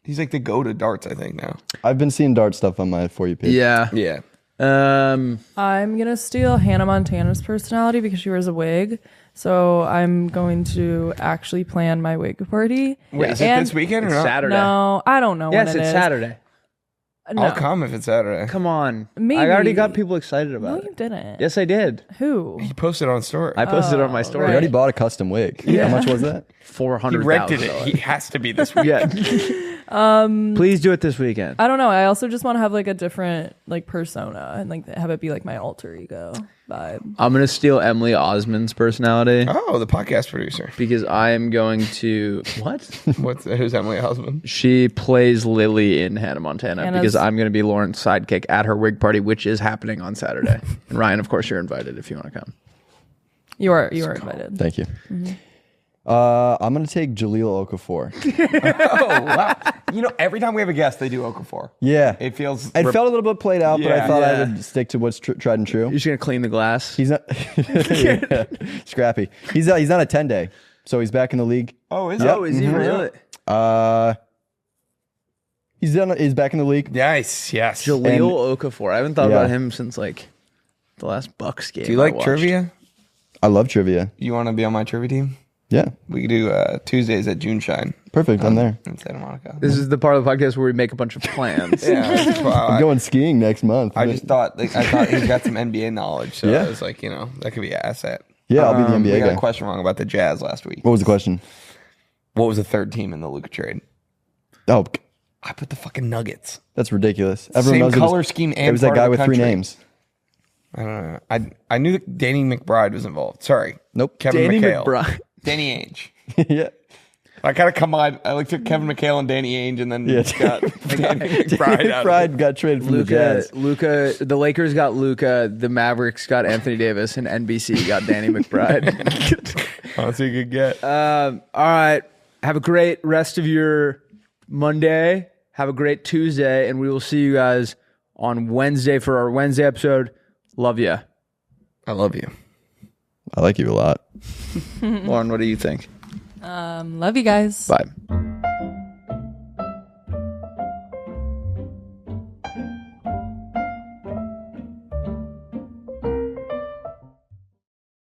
He's like the go to darts, I think, now. I've been seeing dart stuff on my For You page. Yeah. Yeah. I'm gonna steal Hannah Montana's personality because she wears a wig. So I'm going to actually plan my wig party. Wait, is it And- this weekend or It's not? Saturday. No, I don't know Yes, when it it's is. Saturday. No. I'll come if it's Saturday. Come on. Maybe. I already got people excited No, about you it. didn't. Yes, I did. Who? He posted on story. I posted it on my Oh, story. I already bought a custom wig. How much was that? He $400,000. rented it. He has to be this week. Yeah. Please do it this weekend. I don't know. I also just want to have like a different like persona and like have it be like my alter ego vibe. I'm gonna steal Emily Osmond's personality Oh, the podcast producer. because I am going to what? Who's Emily Husband? She plays Lily in Hannah Montana Hannah's- because I'm going to be Lauren's sidekick at her wig party, which is happening on Saturday. And Ryan, of course, you're invited if you want to come. You are invited. Thank you. I'm gonna take Jaleel Okafor. Oh, wow. You know, every time we have a guest, they do Okafor. Yeah, It feels... It felt a little bit played out, but I Yeah. thought I Yeah. would stick to what's tried and true. You're just going to clean the glass. He's not Yeah. Scrappy. He's on a 10-day, so he's back in the league. Oh, is Yep. it? is he really? He's back in the league. Nice, yes. Jaleel Okafor. I haven't thought Yeah. about him since like the last Bucks game. Do you I like watched. trivia? I love trivia. You want to be on my trivia team? Yeah, We could do Tuesdays at June Shine perfect. I'm there. in Santa Monica. This is the part of the podcast where we make a bunch of plans. Yeah, well, I'm going skiing next month. I just thought he's got some NBA knowledge, so Yeah. I was like, that could be an asset. Yeah, I'll be the We NBA got guy. a question wrong about the Jazz last week. What was the question? What was the third team in the Luka trade? Oh, I put the fucking Nuggets. that's ridiculous. Same knows color it was, scheme It and was that part guy of the with three country. names. I don't know. I knew that Danny McBride was involved. Sorry. Nope. Kevin Danny McHale. McBride. Danny Ainge. Yeah. I kind of combined. I took Kevin McHale and Danny Ainge, and then Yeah. got Danny McBride out of it. Pride got traded from the Jazz. Luka, the Lakers got Luka, the Mavericks got Anthony Davis, and NBC got Danny McBride. Oh, that's a good get. All right. Have a great rest of your Monday. Have a great Tuesday, and we will see you guys on Wednesday for our Wednesday episode. Love ya. I love you. I like you a lot. Lauren, what do you think? Love you guys. Bye.